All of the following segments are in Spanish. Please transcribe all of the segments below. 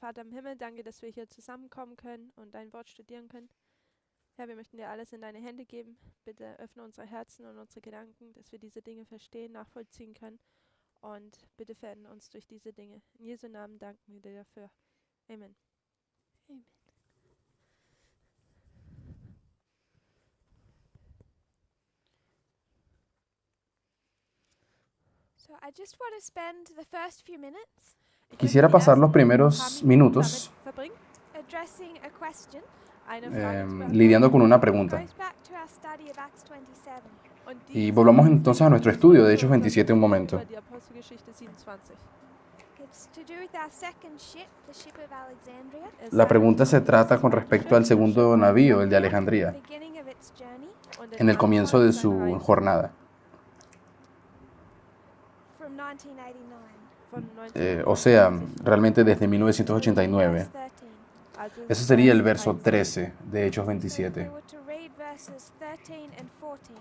Vater im Himmel, danke, dass wir hier zusammenkommen können und dein Wort studieren können. Herr, wir möchten dir alles in deine Hände geben. Bitte öffne unsere Herzen und unsere Gedanken, dass wir diese Dinge verstehen, nachvollziehen können. Und bitte verändere uns durch diese Dinge. In Jesu Namen danken wir dir dafür. Amen. Amen. So I just want to spend the first few minutes Quisiera pasar los primeros minutos addressing a question. lidiando con una pregunta. Goes back to our study of Acts 27. Y volvamos entonces a nuestro estudio de Hechos 27 un momento. It's to do with our second ship, the ship of Alexandria, La pregunta se trata con respecto al segundo navío, el de Alejandría, beginning of its journey en el comienzo de su jornada. from 1989. O sea, realmente desde 1989. Verse 13. Ese sería el verso 13 de Hechos So if 27. we were to read verses 13 and 14.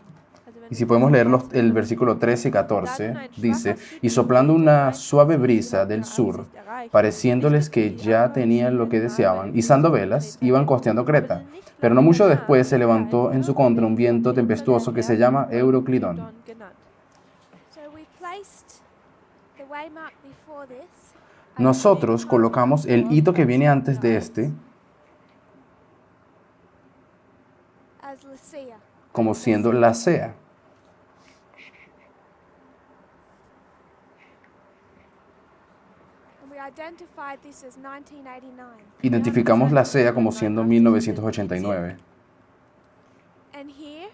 Y si podemos leer el versículo 13 y 14, dice, y soplando una suave brisa del sur, pareciéndoles que ya tenían lo que deseaban, izando velas, iban costeando Creta. Pero no mucho después se levantó en su contra un viento tempestuoso que se llama Euroclidón. So we placed the waymark before this Nosotros colocamos el hito que viene antes de este as Lycia. como siendo la Sea. And we identified this as 1989. Identificamos la Sea como siendo 1989. And here,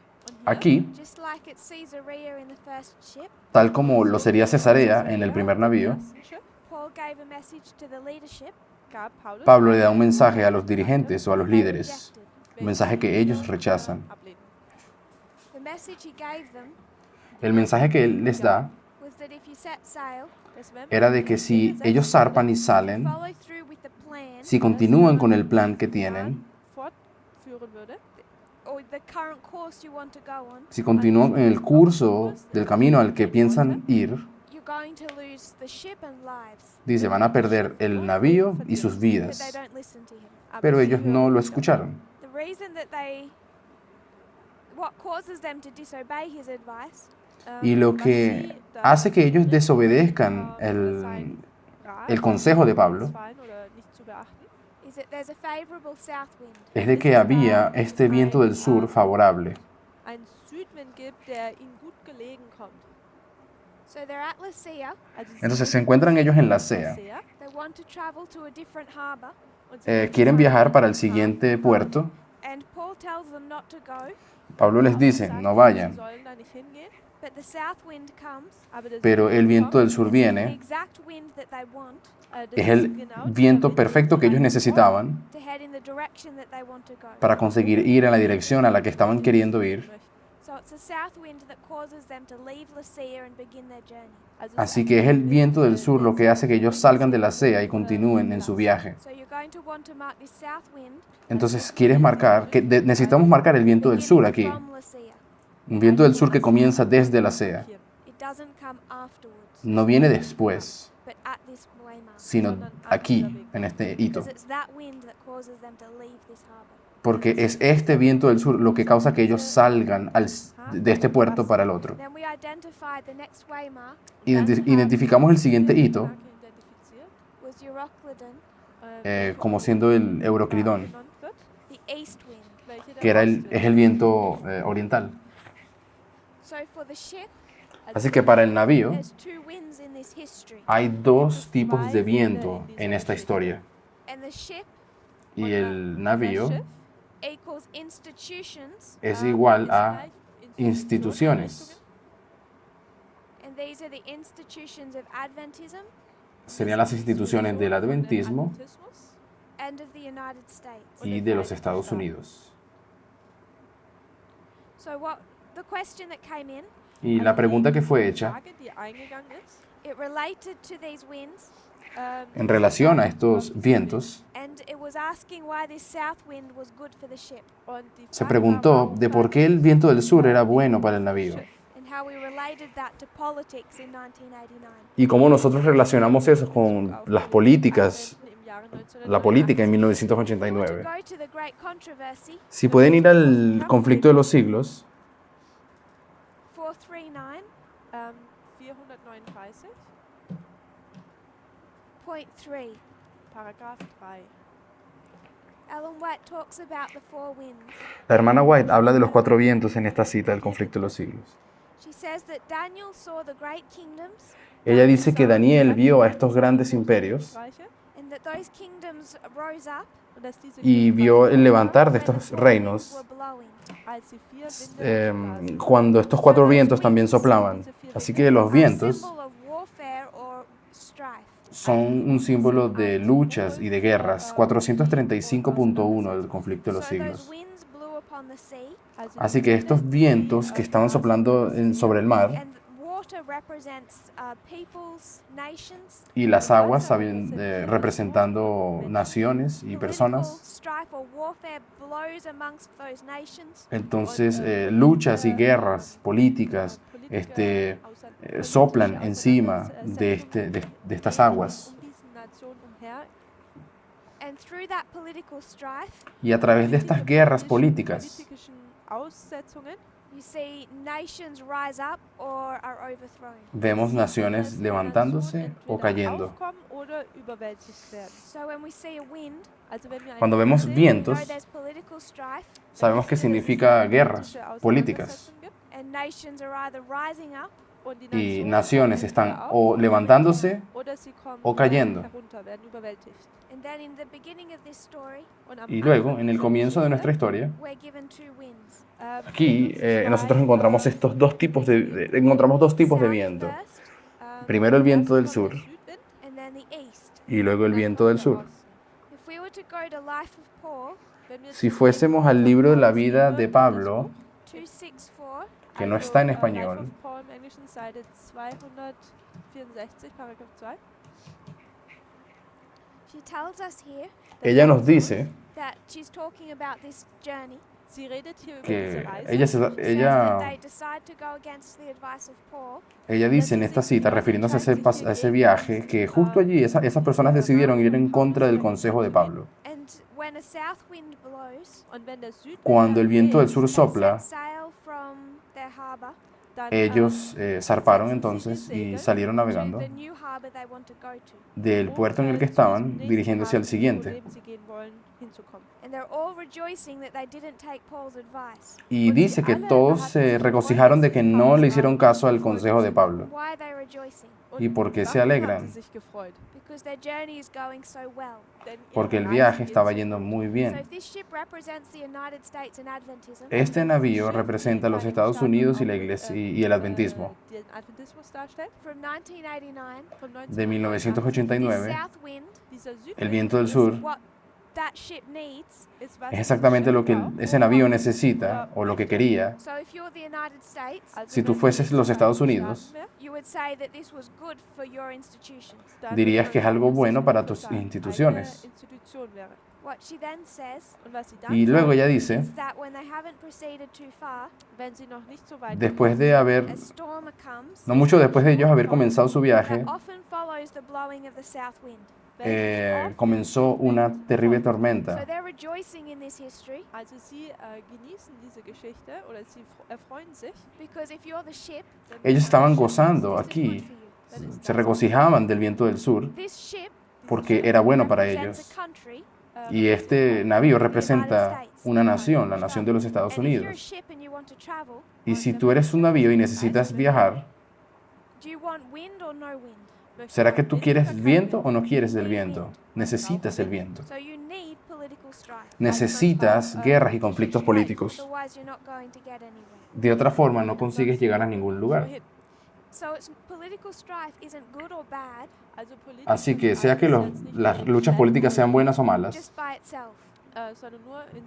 Aquí, just like at Caesarea in the first ship, tal como lo sería Cesarea en el primer navío, Paul gave a message to the leadership. Pablo le da un mensaje a los dirigentes o a los líderes, un mensaje que ellos rechazan. The message he gave them El mensaje que él les da was that if you set sail, era de que si ellos zarpan y salen, follow through with the plan si continúan con el plan que tienen, or the current course you want to go on, si continúan en el curso del camino al que piensan ir, you're going to lose the ship and lives. dice, van a perder el navío y sus But they vidas. don't listen to him. Pero ellos no lo escucharon. The reason that what causes them to disobey his advice Y lo que hace que ellos desobedezcan el consejo de Pablo is that there's a favorable south wind. es de que había este viento del sur favorable. So they're at Lycia. Entonces se encuentran ellos en la Sea. They want to travel to a different harbor, Quieren viajar para el siguiente puerto. and Paul tells them not to go. Pablo les dice, no vayan. But the south wind comes, Pero el viento del sur the viene. exact wind that they want Es el viento perfecto que ellos necesitaban to head in the direction that they want to go. para conseguir ir en la dirección a la que estaban queriendo ir. So it's the south wind that causes them to leave Lycia and begin their journey. Así que es el viento del sur lo que hace que ellos salgan de la Sea y continúen en su viaje. So you're going to want to mark this south wind Entonces, ¿quieres marcar? Necesitamos marcar el viento del sur aquí. from Lycia. Un viento del sur que comienza desde la Sea. It doesn't come afterwards, No viene después, but at this waymark. sino aquí, en este hito. Because it's that wind that causes them to leave this harbor. Porque es este viento del sur lo que causa que ellos salgan de este puerto para el otro. Then we identified the next waymark Identificamos el siguiente hito was Euroclydon, como siendo el Euroclidón, the east wind. que es el viento oriental. So for the ship, Así que para el navío there's two winds in this history. hay dos tipos de viento en esta historia. And the ship Y el navío equals institutions, es igual a instituciones. and these are the institutions of Adventism Serían las instituciones del adventismo and of the United States. y de los Estados Unidos. So what the question that came in, Y la pregunta que fue hecha it related to these winds, en relación a estos vientos, and it was asking why this south wind was good for the ship, se preguntó de por qué el viento del sur era bueno para el navío and how we related that to politics in 1989. y cómo nosotros relacionamos eso con las políticas la política en 1989. 1989. Si pueden ir al conflicto de los siglos, 439.3. 439.3, Paragraph 3. Ellen White talks about the four winds. la hermana White habla de los 4 vientos en esta cita del conflicto de los siglos. She says that Daniel saw the great kingdoms Ella dice que Daniel vio a estos grandes imperios Reiche, and that those kingdoms rose up und dass diese y Königreiche vio el levantar de when the estos four reinos winds were blowing. als die 4 Winde blasen. cuando estos 4 vientos también soplaban. Así que los A vientos symbol of warfare or strife. son un símbolo de luchas y de guerras. 435.1 del conflicto de los So siglos. those winds blew upon the sea, Also Así die que Winde estos vientos que estaban soplando sobre el mar and water represents peoples, nations. y las aguas representando naciones y Political personas, strife or warfare blows amongst those nations. entonces luchas y guerras políticas soplan encima de estas aguas. And through that political strife, Y a través de estas guerras políticas, you see nations rise up or are overthrown. vemos naciones levantándose o cayendo. So when we see a wind, Cuando vemos we vientos, know there's political strife sabemos que significa guerras políticas. and nations are either rising up Y naciones están o levantándose o cayendo. and then in the beginning of this story Y luego, en el comienzo de nuestra historia, we're given two winds. aquí nosotros encontramos estos dos tipos encontramos dos tipos de South viento. first, Primero el viento del sur and then the east. y luego el viento del sur. If we were to go to Life of Paul Si fuésemos al libro de la vida de Pablo, 264, que no está en español, she tells us here ella nos dice that she's talking about this journey. que Says that ella they decide to go against the advice of Paul, dice en esta cita, refiriéndose a ese viaje, que justo allí esas personas decidieron ir en contra del consejo de Pablo. and when a south wind blows, Cuando el viento del sur they sopla, set sail from their harbor ellos zarparon entonces y salieron navegando to the new harbor they want to go to. del puerto en el que estaban, dirigiéndose al siguiente. And they're all rejoicing that they didn't take Paul's advice. Y dice que todos se regocijaron de que no le hicieron caso al consejo de Pablo. Why are they rejoicing? ¿Y por qué se alegran? Because their journey is going so well. Porque el viaje estaba yendo muy So bien. if this ship represents the United States and Adventism, Este navío representa a los Estados Unidos y la iglesia y el adventismo. from 1989, De this 1989, south wind, el viento del sur what that ship needs. es exactamente lo que ese navío necesita o lo que quería. So if you're the United States, Si tú fueses los Estados Unidos, you would say that this was good for your institutions. dirías que es algo bueno para tus instituciones. What she then says Y luego ella dice, is that when they haven't proceeded too far, después de haber, a storm comes no mucho después de ellos haber comenzado su viaje, that often follows the blowing of the south wind. comenzó una terrible So tormenta. they're rejoicing in this history Also sie genießen diese Geschichte oder sie erfreuen sich. because if you're the ship, Ellos estaban gozando this is good aquí, for you. se regocijaban del viento del sur This ship porque era bueno para represents ellos. a country, Y este navío representa una nación, la nación de los Estados and if you're a Unidos. ship and you want to travel, Y si tú eres un navío y necesitas viajar, do you want wind or no wind? ¿será que tú quieres viento o no quieres del viento? Necesitas el viento. So you need political strife. Necesitas guerras y conflictos políticos. Otherwise you're not going to get anywhere. De otra forma, no consigues llegar a ningún lugar. So political strife isn't good or bad Así que sea que las luchas políticas sean buenas o malas, just by itself.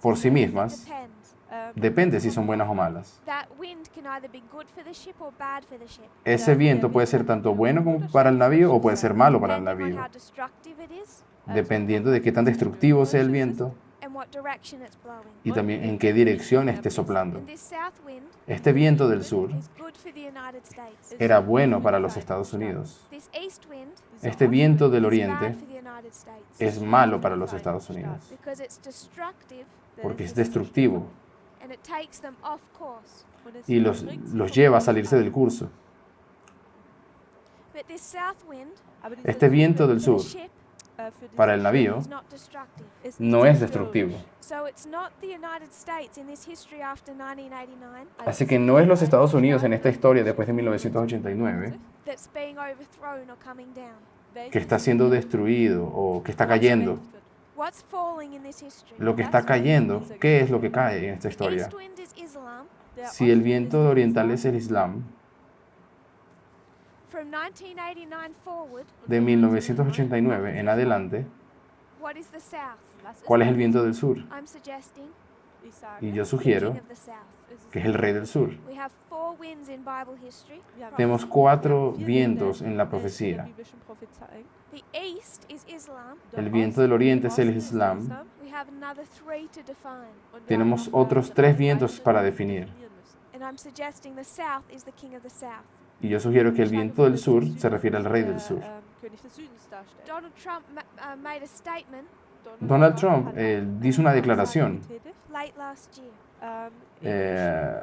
por sí mismas, Depends. depende si son buenas o malas. That wind can either be good for the ship or bad for the ship. Ese viento puede ser tanto bueno como para el navío o puede ser malo para el Depending on navío, how destructive it is dependiendo de qué tan destructivo sea el viento and what direction it's blowing. y también en qué dirección esté soplando. And this south wind Este viento del sur is good for the United States. era bueno para los Estados Unidos. This east wind Este viento del is oriente bad for the United States es malo para los Estados Unidos because it's destructive porque es destructivo and it takes them off course. y los lleva a salirse del curso. But this south wind Este viento del for the sur ship para el navío is not destructive. no es destructivo. So it's not the United States in this history after 1989 Así que no es los Estados Unidos en esta historia después de 1989 that's being overthrown or coming down. que está siendo destruido o que está cayendo. What's falling in this history? Lo que está cayendo, ¿qué es lo que cae en esta historia? East wind is Islam. Si el viento oriental es el Islam, From 1989 forward, de 1989 en adelante, what is the south? ¿cuál es el viento del sur? I'm suggesting Y yo king sugiero of the south. que es el rey del sur. We have 4 winds in Bible history. Tenemos 4 vientos en la profecía. The east is Islam. El viento del oriente es el Islam. We have another 3 to define. Tenemos otros 3 vientos para definir. And I'm suggesting the south is the king of the south. Y yo sugiero que el viento del sur se refiere al rey del sur. Donald Trump made a statement Donald Trump dice una declaración late last year.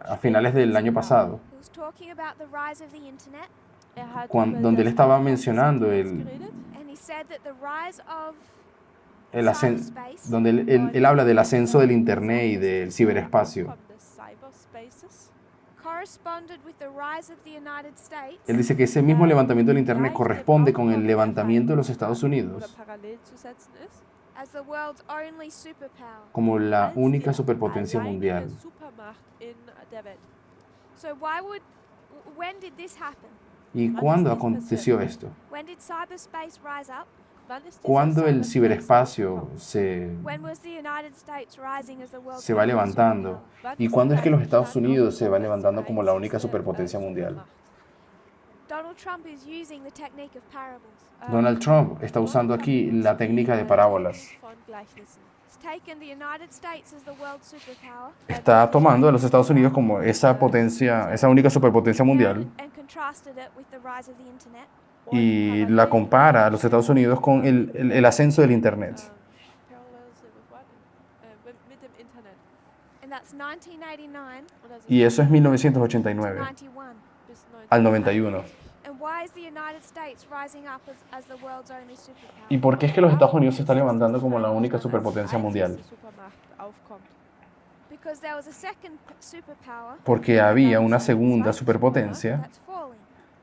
a finales del año pasado, He was talking about the rise of the internet, donde él estaba mencionando and he said that the rise of cyberspace donde él habla del ascenso del Internet y del ciberespacio. corresponded with the rise of the United States Él dice que ese mismo levantamiento del Internet corresponde con el levantamiento de los Estados Unidos as the world's only superpower. como la única superpotencia mundial. So when did this happen? ¿Y cuándo aconteció esto? When did cyberspace rise up? ¿Cuándo el ciberespacio When was the United States rising as the world's se va only levantando? superpower? ¿Y cuándo es que los Estados Unidos se va levantando como la única superpotencia mundial? Donald Trump is using the technique of parables. Donald Trump está usando aquí la técnica de parábolas. He's taken the United States as the world's superpower Está tomando a los Estados Unidos como esa potencia, esa única superpotencia mundial, and contrasted it with the rise of the internet. y la compara a los Estados Unidos con el ascenso del Internet. And that's 1989 Y eso es 1989 91. al 91. And why is the United States rising up as the world's only superpower? ¿Y por qué es que los Estados Unidos se están levantando como la única superpotencia mundial? Because there was a second superpower Porque había una segunda superpotencia that's falling,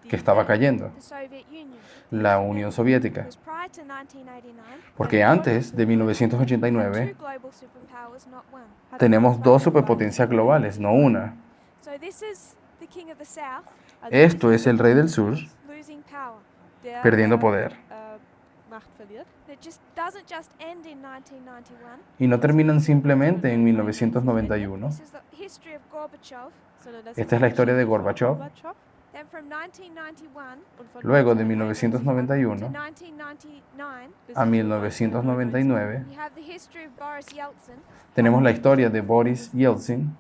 que estaba cayendo, the Soviet Union. la Unión Soviética. Because prior to 1989, Porque antes de two 1989 global superpowers, not one. tenemos 2 superpotencias globales, no una. So this is the king of the south Esto es el rey del sur losing power. perdiendo poder. It doesn't just end in 1991. Y no terminan simplemente en 1991. This is the history of Gorbachev. Esta es la historia de Gorbachev. Then from 1991 Luego de to 1991 1999, a 1999 you have the history of Boris Yeltsin. tenemos la historia de Boris Yeltsin,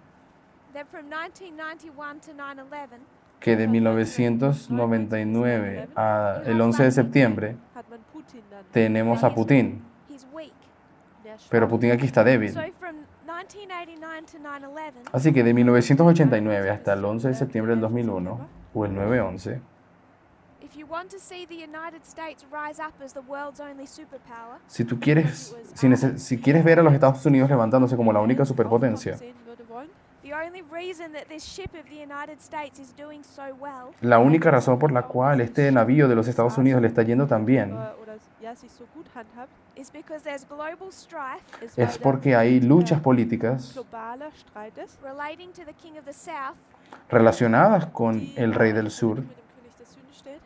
Then from 1991 to 9/11, que de 1999 a el 11 de septiembre tenemos a Putin. he's weak. Pero Putin aquí está débil. So from 1989 to 9/11, Así que de 1989 hasta el 11 de septiembre del 2001, o el 9/11, if you want to see the United States rise up as the world's only superpower, si tú quieres, si quieres ver a los Estados Unidos levantándose como la única superpotencia, the only reason that this ship of the United States is doing so well la única razón por la cual este navío de los Estados Unidos le está yendo tan bien is because there's global strife es porque hay luchas políticas relating to the king of the south relacionadas con el rey del sur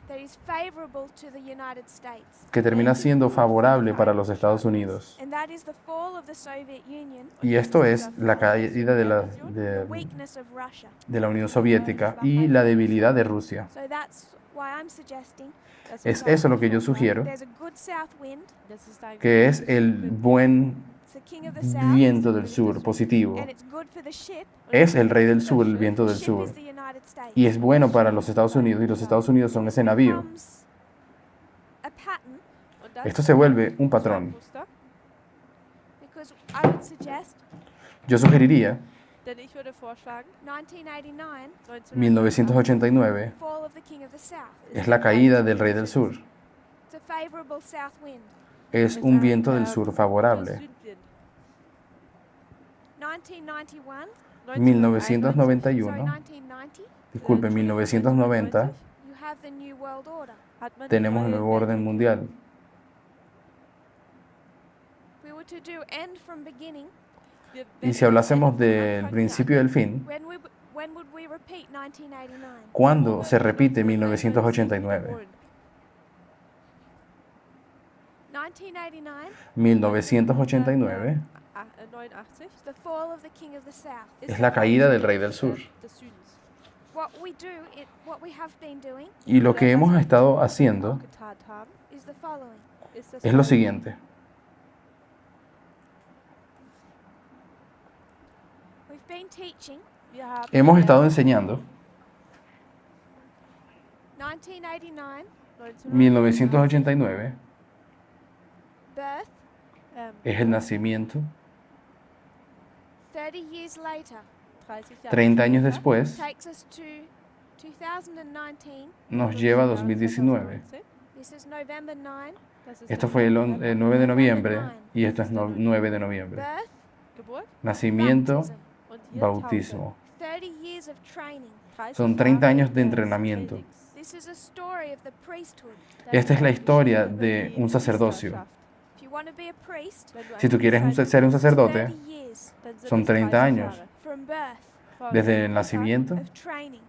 that is favorable to the United States. que termina siendo favorable para los Estados Unidos. And that is the fall of the Soviet Union, Y esto es la caída the weakness of Russia. de la Unión Soviética y la debilidad de Rusia. So that's why I'm suggesting Es eso lo que yo sugiero, there's a good south wind que es el buen It's the king of the south, viento del sur positivo. and it's good for the ship. Es el rey del sur, el viento The del ship sur. is the United States. Y es bueno para los Estados Unidos y los Estados Unidos son ese navío. Becomes a pattern Und das Esto se vuelve un ist ein patrón. Muster, because I would suggest Yo sugeriría denn ich würde vorschlagen, 1989, 1989 fall of the king of the south. es la caída del rey del sur. It's a favorable south wind. Es un viento del sur favorable. 1991, 1991, sorry, 1990, disculpe, 1990 you have the New World Order. tenemos el nuevo orden mundial. If we were to do end from beginning, Y si hablásemos del principio y del fin, when would we repeat 1989? ¿cuándo se repite 1989? 1989 1989 89 is the fall of the king of the south. es la caída del rey del sur. des Südens. What we have been doing Y lo que hemos estado haciendo Getan haben, is the following. ist das es lo siguiente. We've been teaching Wir haben Hemos estado enseñando 1989 1989 birth, es el nacimiento, 30 years later 30 Jahre 30 años später, después takes us to 2019. nos lleva a 2019. This is November 9, Das ist Esto fue el 9 de noviembre y esto es 9 de noviembre. birth, Geburt baptism. Nacimiento, und hier bautismo. 30 years of training. Taufe. 30 Son 30 años de Jahre entrenamiento. Trainings. This is a story of the priesthood. Das Esta es la eine historia Geschichte de über die un sacerdocio. Priesterschaft. If you want to be a priest, Wenn du Si ein tú quieres Priester ser un it's sacerdote, 30 years dann sind son es 30 30 años. Jahre. from birth Von desde el Geburt nacimiento, of training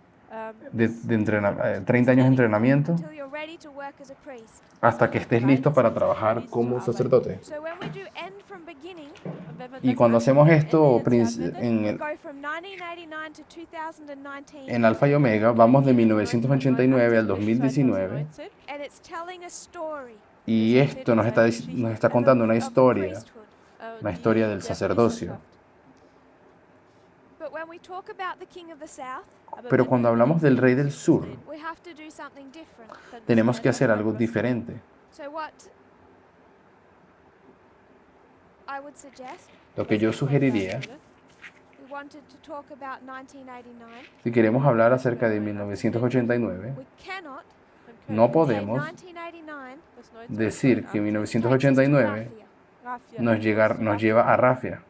de 30 años de entrenamiento, until you're ready to work as a priest. hasta que estés listo para trabajar como sacerdote. So when we do end from beginning, an. Und wenn wir Y das cuando Anfang hacemos und esto Ende jetzt anwenden, en, we el- go from 1989 to 2019, en Alfa y Omega, vamos de 1989 al 2019 2019, and it's telling a story y esto nos está contando una of the historia, priesthood. una historia del der sacerdocio. Priesterschaft. But when we talk about the king of the south, Aber Pero wenn cuando wir hablamos del rey del sur, we have to do something different. dann tenemos müssen que wir hacer algo etwas diferente. So what I would suggest, Lo que yo sugeriría, we wanted to talk about 1989. si queremos hablar acerca de 1989, We cannot no say podemos 1989 decir que takes us to 1989 Raphia, nos lleva a Rafia,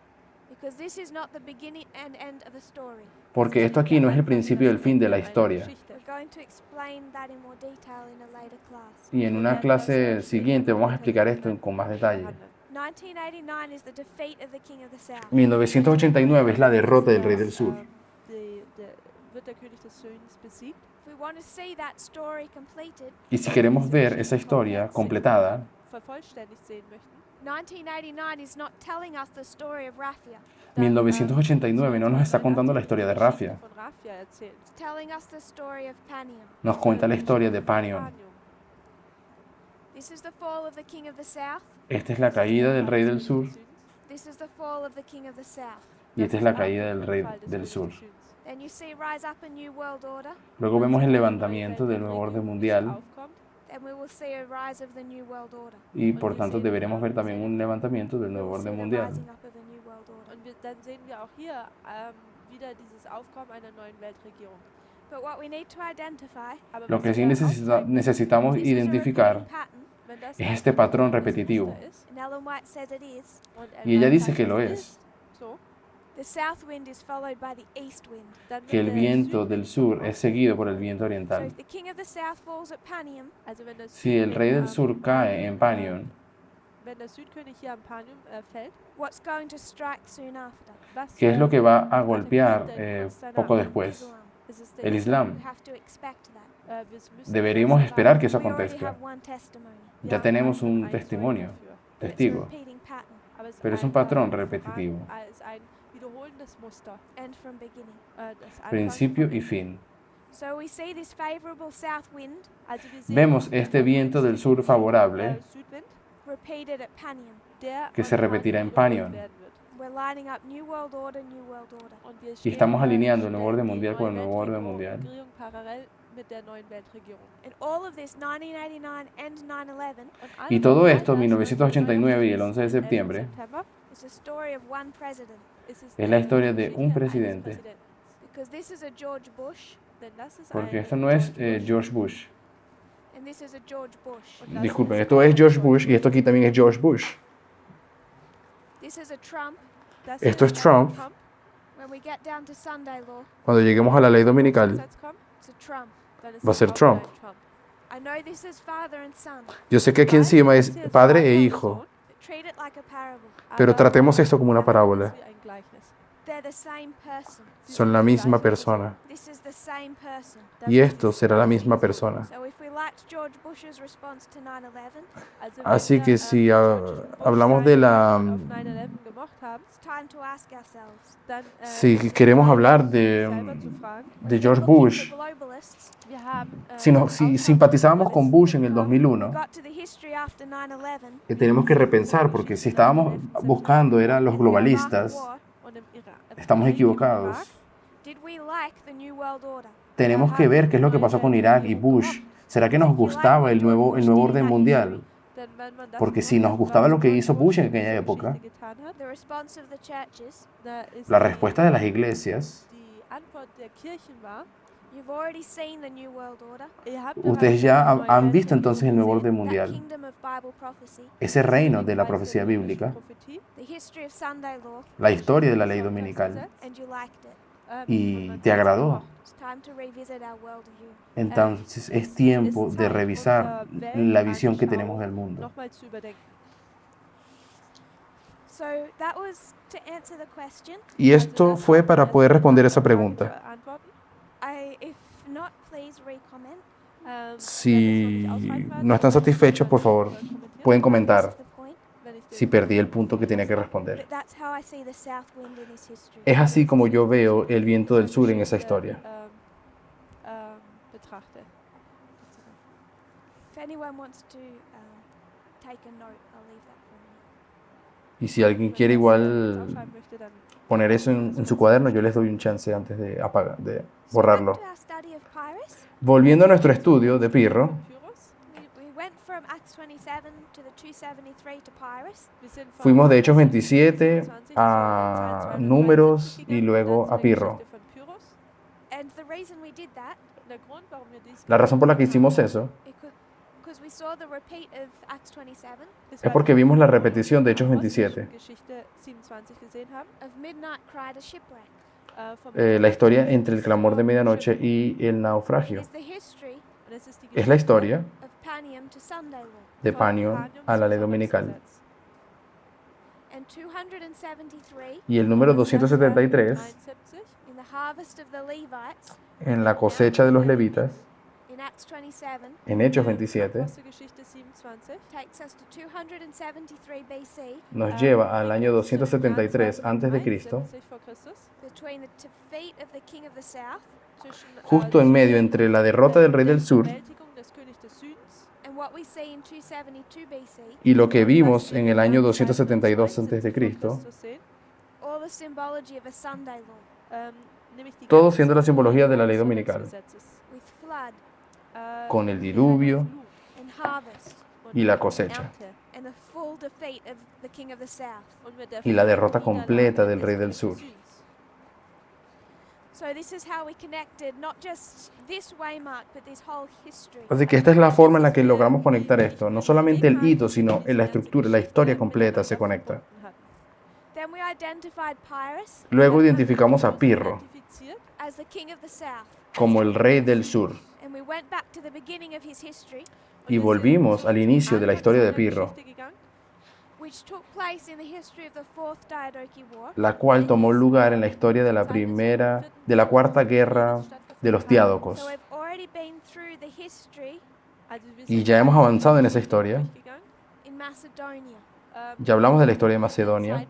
because this is not the beginning and end of the story. porque esto aquí no es el principio y el fin de la historia. We're going to explain that in more detail in a later class. Y en una clase siguiente vamos a explicar esto con más detalle. 1989 is the defeat of the king of the south. 1989 es la derrota del rey del sur. Wird der König des Südens besiegt. If we want to see that story completed, Y si queremos ver esa historia completada, Vervollständigt sehen möchten. 1989 is not telling us the story of Raphia. 1989 no nos está contando la historia de Rafia, Von Rafia erzählt. It's telling us the story of Panium. nos cuenta la historia de Panion. Panium. This is the fall of the king of the south. Esta es la caída del rey del sur This is the fall of the king of the south. y esta es la caída del rey del sur. Then you see rise up a new world order. Luego vemos el levantamiento del nuevo orden mundial Then we will see a rise of the new world order. y por tanto deberemos ver también un levantamiento del nuevo We'll see orden the mundial. rising up of a new world order. Und dann sehen wir auch hier wieder dieses Aufkommen einer neuen Weltregierung. But what we need to identify Aber Lo was que sí wir necesitamos this is a identificar repeating pattern, wenn das es ein este patrón Muster repetitivo. ist, and Ellen White says it is. und Y ella Ellen dice sagt, que lo es es. ist so, The south wind is followed by the east wind. dann Que el wird der viento Süd- del sur es seguido por el viento So oriental. if the king of the south falls at Panium, Also wenn der Si el rey del Südkönig sur cae en Panion, wenn der Südkönig hier am Panium fällt, what's going to strike soon after? was ¿qué es lo que va a wird golpear kurz danach? poco después? Islam. Es ist der El Islam. We have to expect that. Wir müssen Deberíamos das esperar que eso We already acontezca. have one testimony. Wir Ya haben tenemos einen un Zeugen testimonio, dafür. But it's a testigo, repeating pattern. Aber es pero es un ein, patrón es repetitivo, ist ein wiederholendes Muster. End from beginning. Das Anfang principio von y Ende. fin. So we see this favorable south wind Also wir sehen Vemos este viento del sur favorable Südwind repeated at Panium. que se repetirá en Panion. We're lining up New World Order, New World Order. Y estamos alineando el nuevo orden mundial con el nuevo orden mundial. And all of this, 1989 and 9/11, Y todo esto, 1989 y el 11 de septiembre, is the story of one president. es la historia de un presidente. Because this is a George Bush, Porque esto no es George Bush. and this is a George Bush. Disculpen, esto es George Bush y esto aquí también es George Bush. This is a Trump. Esto es Trump. When we get down to Sunday law, Cuando lleguemos a la ley dominical, it's a Trump. va a ser Trump. I know this is father and son, Yo sé que aquí encima es padre e hijo, but treat it like a parable. pero tratemos esto como una parábola. They're the same person. Son la misma persona. This is the same person. Y esto será la misma persona. So if we liked George Bush's response to 9/11, Así que si hablamos de la... it's time to ask ourselves. Si queremos hablar de George Bush, The globalists si simpatizábamos con Bush en el 2001, got to the history after 9/11. tenemos que repensar, porque si estábamos buscando eran los globalistas, estamos equivocados. Did we like the New World Order? Tenemos que ver qué es lo que pasó con Irak y Bush. ¿Será que nos gustaba el nuevo orden mundial? Porque si nos gustaba lo que hizo Bush en aquella época, The response of the churches, la respuesta de las iglesias, you've already seen the New World Order. ustedes ya han visto entonces el nuevo orden That mundial, kingdom of Bible prophecy, ese reino de la profecía bíblica, the history of Sunday law, la historia de la ley dominical, and you liked it. y te agradó. It's time to revisit our worldview. Entonces es tiempo de revisar la visión que tenemos del mundo. So that was to answer the question. Y esto fue para poder responder esa pregunta. If not, please recommend. Si no están satisfechos, por favor, pueden comentar That's the point. si perdí el punto que tenía que responder. But that's how I see the south wind in its history. Es así como yo veo el viento del sur en esa historia. If anyone wants to take a note, I'll leave that for a minute. Y si alguien quiere igual poner eso en su cuaderno, yo les doy un chance antes de borrarlo. Back to our study of Pyrrhus. Volviendo a nuestro estudio de Pirro, We went from Acts 27 to the 273 to Pyrrhus. fuimos de Hechos 27 a Números y luego a Pirro. And the reason we did that, La razón por la que hicimos eso because we saw the repeat of Acts 27, es porque vimos la repetición de Hechos 27, of midnight cry to shipwreck. la historia entre el clamor de medianoche y el naufragio. Is the history Es la historia of Panium to Sunday law. de Panion a la ley dominical. And 273 Y el número 273, in the harvest of the Levites en la cosecha de los levitas, in Acts 27 en Hechos 27, takes us to 273 BC, nos lleva al año 273 a.C., between the defeat of the king of the south justo en medio entre la derrota del rey del sur and what we see in 272 BC, y lo que vimos en el año 272 a.C., all the symbology of a Sunday law, todo siendo la simbología de la ley dominical, with flood con el diluvio and harvest y la cosecha, and the full defeat of the king of the south. y la derrota completa del rey del sur. So this is how we connected not just this waymark but this whole history. Así que esta es la forma en la que logramos conectar esto. No solamente el hito, sino en la estructura, la historia completa se conecta. Then we identified Pyrrhus Luego identificamos a Pirro as the king of the south, como el rey del sur and we went back to the beginning of his history, y volvimos al inicio de la historia de Pirro, which took place in the history of the Fourth Diadochi War. la cual tomó lugar en la historia de la cuarta guerra de los So Diádocos. we've already been through the history Y ya hemos avanzado en esa historia. in Macedonia, Ya hablamos de la historia de Macedonia.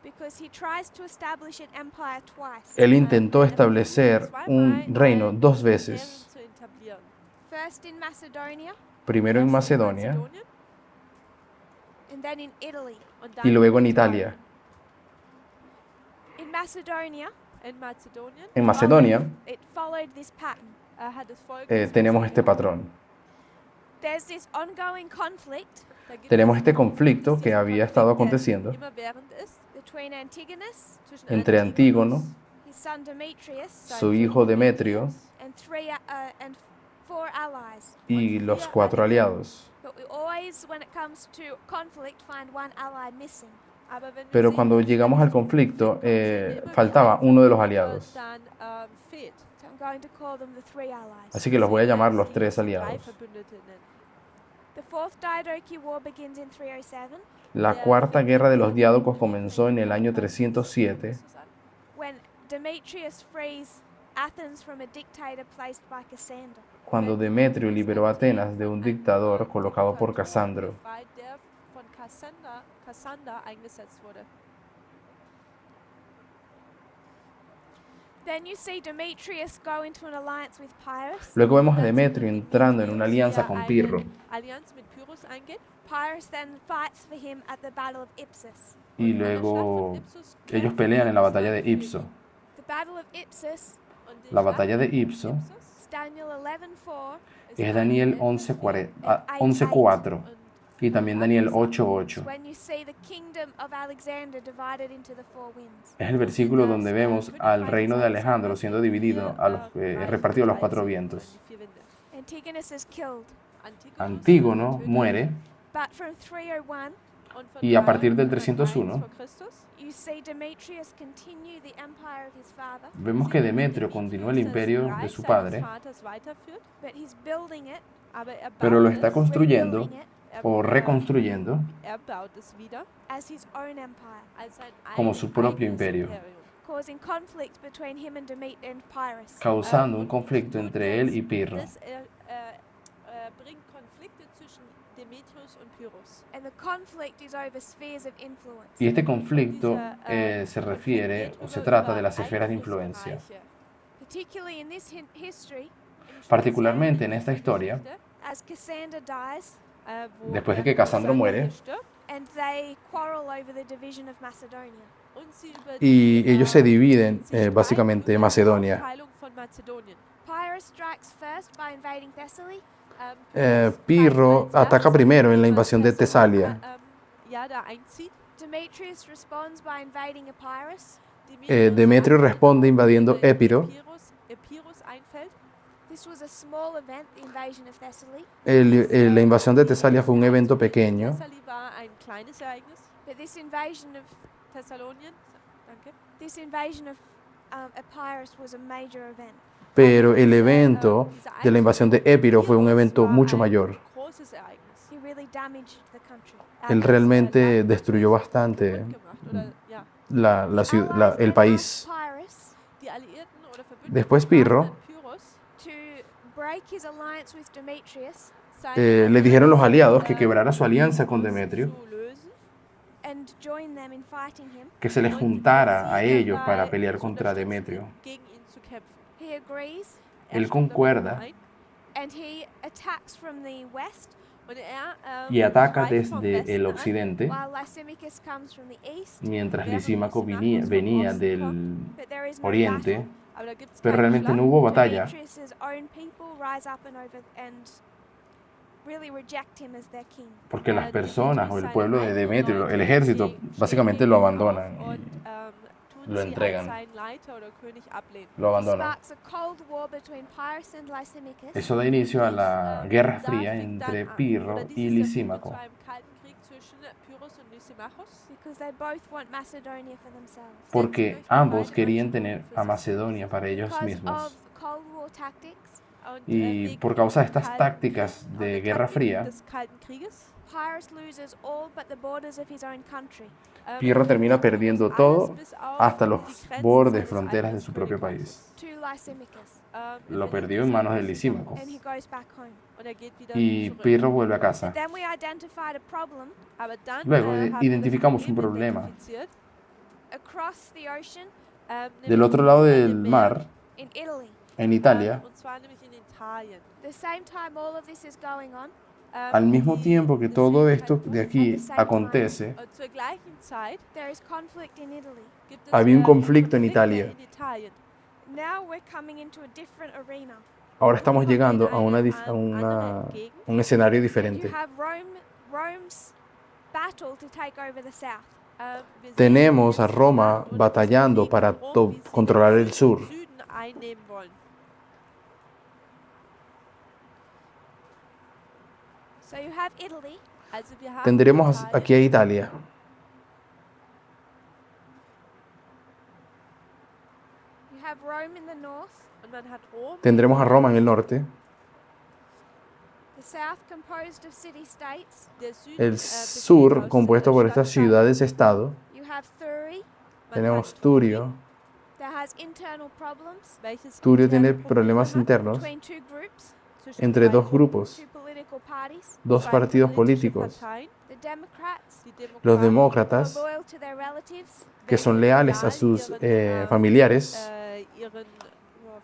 because he tries to establish an empire twice. Él intentó establecer un reino dos veces. First in Macedonia, Primero en Macedonia and then in Italy. und y dann luego en in Italia. In Macedonia, In Mazedonien En Macedonia it followed this pattern. hat es folgendes tenemos Muster este gehabt. patrón. There's this ongoing conflict Da gibt Tenemos es este conflicto que diesen había estado Konflikt, der aconteciendo immerwährend ist between Antigonus, zwischen entre Antígono, his son Demetrius, sein su Sohn hijo Demetrio Demetrius, and four allies. y los 4 aliados. But we always, when it comes to conflict, find one ally missing. aber wenn wir Pero sehen, cuando wenn es llegamos al zum conflicto, Konflikt kommt, sehen wir immer, wie faltaba ein uno de los Verbündeter aliados. dann fehlt. So I'm going to call them the three allies. Así que los voy a llamar los Sie 3 drei aliados. Verbündete nennen. The Fourth Diadochi War begins in 307, La cuarta guerra de los diádocos comenzó en el año 307, when Demetrius frees Athens from a dictator placed by Cassander. cuando Demetrio liberó a Atenas de un dictador colocado por Casandro. Der von Cassander eingesetzt wurde. Then you see Demetrius go into an alliance with Pyrrhus. Luego vemos a Demetrio entrando en una alianza con Pirro Allianz mit Pyrrhus eingeht. Pyrrhus then fights for him at the Battle of Ipsus. y luego ellos pelean en la batalla de Ipso. The Battle of Ipsus La batalla de Ipso is Daniel 11:4 es Daniel 11:4 y también Daniel 8:8. when you see the kingdom of Alexander divided into the four winds. Es el versículo donde vemos al reino de Alejandro siendo dividido, repartido a los 4 vientos. Antigonus is killed, Antígono muere but from 301 y a partir del 301 you see Demetrius continue the empire of his father, vemos que Demetrio continúa el imperio de su padre, but he's building it, pero lo está construyendo rebuilding it o reconstruyendo as his own empire, como su propio imperio, causing conflict between him and Pyrrhus. causando un conflicto entre él y Pirro. And the conflict is over spheres of influence. Y este conflicto se refiere o se trata de las esferas de influencia. Particularly in this history, Particularmente en esta historia, as Cassander dies, después de que Casandro muere, and they quarrel over the division of Macedonia. y ellos se dividen básicamente Macedonia. Pyrrhus strikes first by invading Thessaly, Pirro ataca primero en la invasión de Tesalia. Demetrius responds by invading Epirus. Demetrio responde invadiendo Épiro. This was a small event, the invasion of Thessaly, La invasión de Tesalia fue un evento pequeño, but this invasion of Epirus was a major event. pero el evento de la invasión de Épiro fue un evento mucho mayor. He really damaged the country. Él realmente destruyó bastante el país. Pyrrhus, Después Pirro to break his alliance with Demetrius le dijeron los aliados que quebrara su alianza con Demetrio, and join them in fighting him. que se les juntara a ellos para pelear contra Demetrio. He agrees, Él concuerda and he attacks from the west, y ataca desde el occidente, while Lysimachus comes from the east. mientras Lisímaco venía del But there is no oriente, battle. pero realmente no hubo batalla, Demetrius's own people rise up and really reject him as their king. porque las personas o el pueblo de Demetrio, el ejército, básicamente lo abandonan y lo entregan, lo abandonan. Sparks a cold war between Pyrrhus and Lysimachus. Eso da inicio a la Guerra Fría entre Pirro y Lisímaco, Because they both want Macedonia for themselves. porque ambos querían tener a Macedonia para ellos Because mismos. of Cold War tactics, Y por causa de estas tácticas de Guerra Fría, Pyrrhus loses all but the borders of his own country. Pirro termina perdiendo todo hasta los bordes, fronteras de su propio país. To Lysimachus, Lo perdió en manos de Lisímaco. and he goes back home. Y Pirro vuelve a casa. Then we identified a problem Luego identificamos un problema. across the ocean Del otro lado del mar, in Italy. en Italia, The same time all of this is going on, Al mismo tiempo que todo esto de aquí acontece, zur gleichen Zeit there is conflict in Italy. gibt es había un conflicto en Konflikte Italia. in Italien. Now we're coming into a different arena. Ahora estamos llegando a andere Gegend. un escenario And you diferente. have Rome's battle to take over the south. Wir sehen Tenemos a jetzt Roma und batallando Krieg para von Rom, wie sie controlar den el sur. Süden einnehmen wollen. So you have Italy, Also wir haben Tendremos Italien, aquí a Italia. you have Rome in the north, und man hat Rom, Tendremos a Roma en el norte. the south composed of city-states. der Süden El besteht sur, aus, compuesto por estas Stadtstaaten. You ciudades-estado. have Thurii, Man Tenemos hat Turio. that has internal problems welches Turio interne tiene problemas Probleme internos between two groups, zwischen entre zwei dos Gruppen, grupos, two political parties. dos zwei partidos politische políticos. Parteien, The Democrats, die Los Demokraten, who are demócratas, loyal to their relatives, que son leales a sus familiares, ihren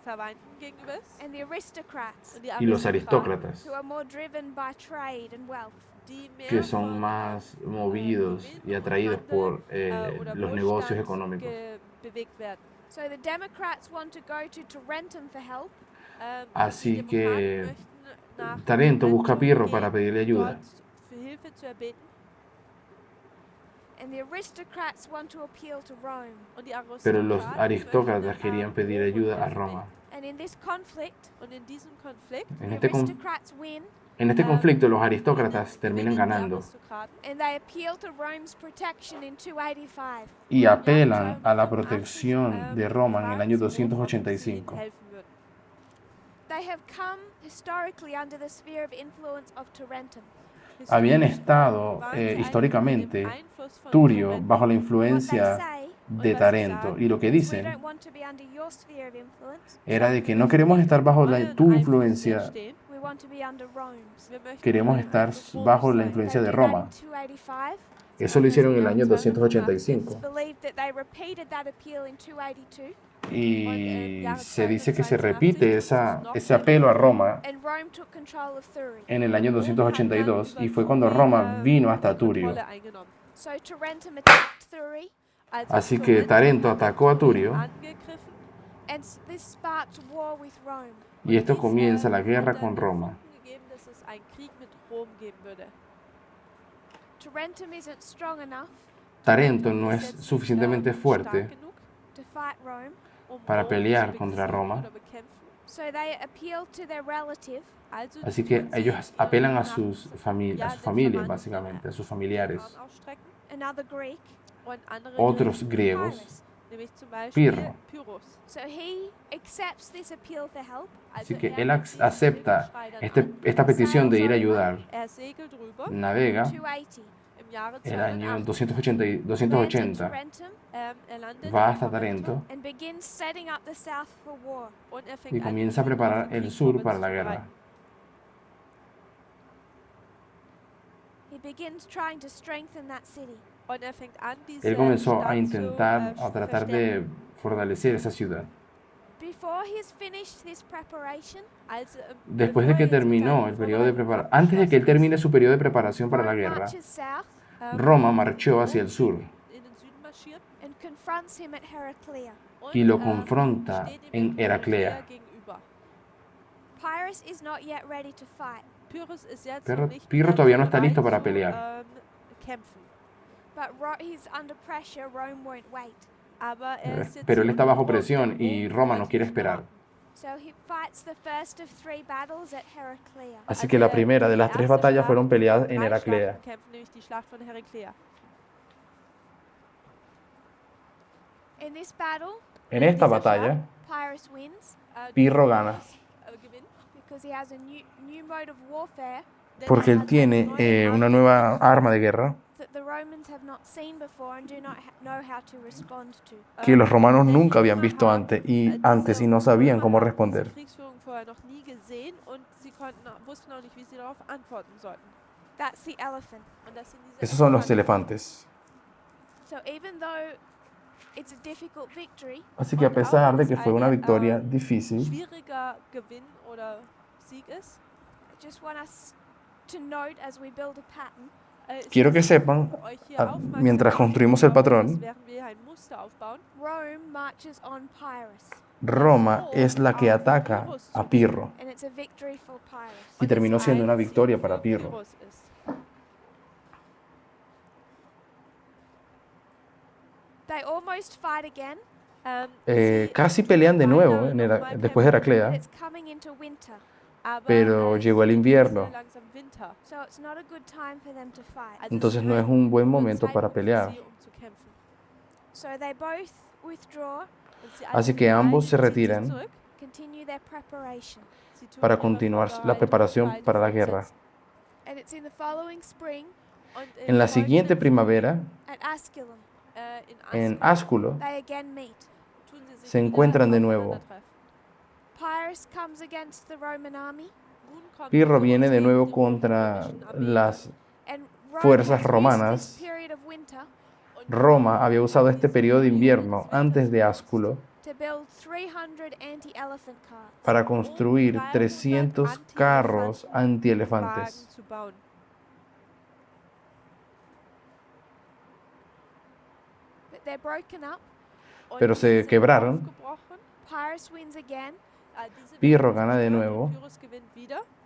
Verwandten gegenüber ist, and the aristocrats, und die y los Aristokraten, aristócratas, who are more driven by trade and wealth. die mehr que son von, más movidos Gewinn y atraídos und por Handel, oder los negocios Wohlstand económicos. bewegt werden. So the Democrats want to go to Tarentum for help, Así Die que Demokraten möchten nach Tarento busca a Pirro gehen, para pedirle ayuda. dort für Hilfe zu erbeten, and the aristocrats want to appeal to Rome. und die Pero los Aristokraten aristócratas möchten querían an pedir Rom ayuda a Hilfe Roma. And in this conflict, bitten. Und in diesem Konflikt En the este, aristocrats win, en este conflicto los aristócratas terminan gewinnen die ganando Aristokraten and they appeal to Rome's protection in 285. y apelan a la protección de Roma en el año 285. helfen würden. They have come historically under the sphere of influence of Tarentum. Habían Historisch, estado waren sie históricamente eigentlich im Einfluss von Turio Tarentum. bajo la What they influencia say de Tarento, y lo que is we dicen don't want to be under your sphere of influence, era de que no queremos estar bajo Wollen tu Einfluss influencia, stehen. we want to be under Rome's. Wir möchten queremos unter estar Einfluss Roms bajo la sein. influencia They de did that Roma. in 285. Eso lo hicieron en el año It's 285 believed that they repeated that appeal in 282, y se dice que se repite ese apelo a Roma and Rome took control of Thurii. en el año 282 y fue cuando Roma vino hasta Turio. Kontrolle eingenommen. So Tarentum attacked Thurii, Also Así que Tarento atacó a Turio angegriffen, and this sparked war with Rome. y esto comienza la hat guerra dann con den Roma. Funken gegeben, dass es einen Krieg mit Rom geben würde. Tarentum isn't strong enough Tarento no es suficientemente fuerte stark genug, to fight Rome, para Rom pelear zu contra besiegen Roma. oder bekämpfen. so they appeal to their relative, Also Así que tun sie ellos ihren apelan a Nach- sus ja, familias den Verwandten, básicamente, a sus familiares. Arm ausstrecken. another Greek, Und andere Otros Griechen, griegos, Pyrrhus. nämlich zum Beispiel Pirro. Pyrrhus. So he accepts this appeal for help, Así Also que er él nimmt diesen acepta Hilfeschrei dann este, an. esta petición de ir a ayudar. Er segelt rüber Navega 280. im Jahre el año 280. 280, Tarentum Er landet va in hasta Tarento and begins setting up the south for war. und er fängt y an, comienza a den preparar Krieg el sur para la vorzubereiten. guerra. He begins trying to strengthen that city. Und er fängt an, diese Él comenzó Stadt a intentar, zu a tratar de fortalecer esa ciudad. Before he's finished this preparation, Also, Después de que terminó el periodo de preparación, antes de que él termine su periodo de preparación para la Rome guerra, marches south Roma marchó hacia el sur in den Süden marschiert and confronts him at Heraclea. und, y lo confronta steht ihm en in Heraclea. gegenüber. Pyrrhus is not yet ready to fight, Pyrrhus ist jetzt Pero noch nicht Pirro ganz todavía no está bereit listo para zu, pelear. Kämpfen. but he's under pressure. Rome won't wait. Aber er ist jetzt Pero él está bajo unter Druck, presión y Rom Roma no wird quiere nicht esperar. warten. So he fights the first of 3 battles at Heraclea. Así que la primera de las 3 batallas fueron peleadas en Heraclea. Kämpfen, nämlich die Schlacht von Heraclea. In this battle, En esta batalla, Pyrrhus wins Pirro gana, Gewinnt, because he has a new mode of warfare denn porque er él hat tiene eine neue una nueva arma de guerra that the Romans have not seen before and do not know how to respond to. que los romanos nunca habían visto antes y no sabían cómo responder. Diese Kriegsführung vorher noch nie gesehen und sie wussten auch nicht, wie sie darauf antworten sollten. That's the elephant. Und das sind diese Esos son los Elefanten. elefantes. So even though it's a difficult victory, Así que a pesar de que fue una victoria difícil, Schwieriger Gewinn oder Sieg ist, I just want us to note as we build a pattern, Quiero que sepan, mientras construimos el patrón, Rome marches on Pyrrhus, Roma es la que ataca a Pirro and it's a victory for Pyrrhus. y terminó siendo una victoria para Pirro. They almost fight again, Casi pelean de nuevo después de but Heraclea, it's coming into winter, pero llegó el invierno, so it's not a good time for them to fight. entonces no es un buen momento para pelear. So they both withdraw, Así que ambos se retiran continue their preparation, para continuar la preparación para la guerra. and it's in the following spring En la siguiente primavera, at Asculum en Asculo, they again meet. se encuentran de nuevo. Pyrrhus comes against the Roman army, Pirro viene de nuevo contra las and Rome fuerzas has used romanas. this period of winter Roma había usado este periodo de invierno antes de Asculo to build 300 anti-elephant carts. para construir 300 carros antielefantes. But they're broken up. Pero se quebraron. Pyrrhus wins again, Pirro gana de nuevo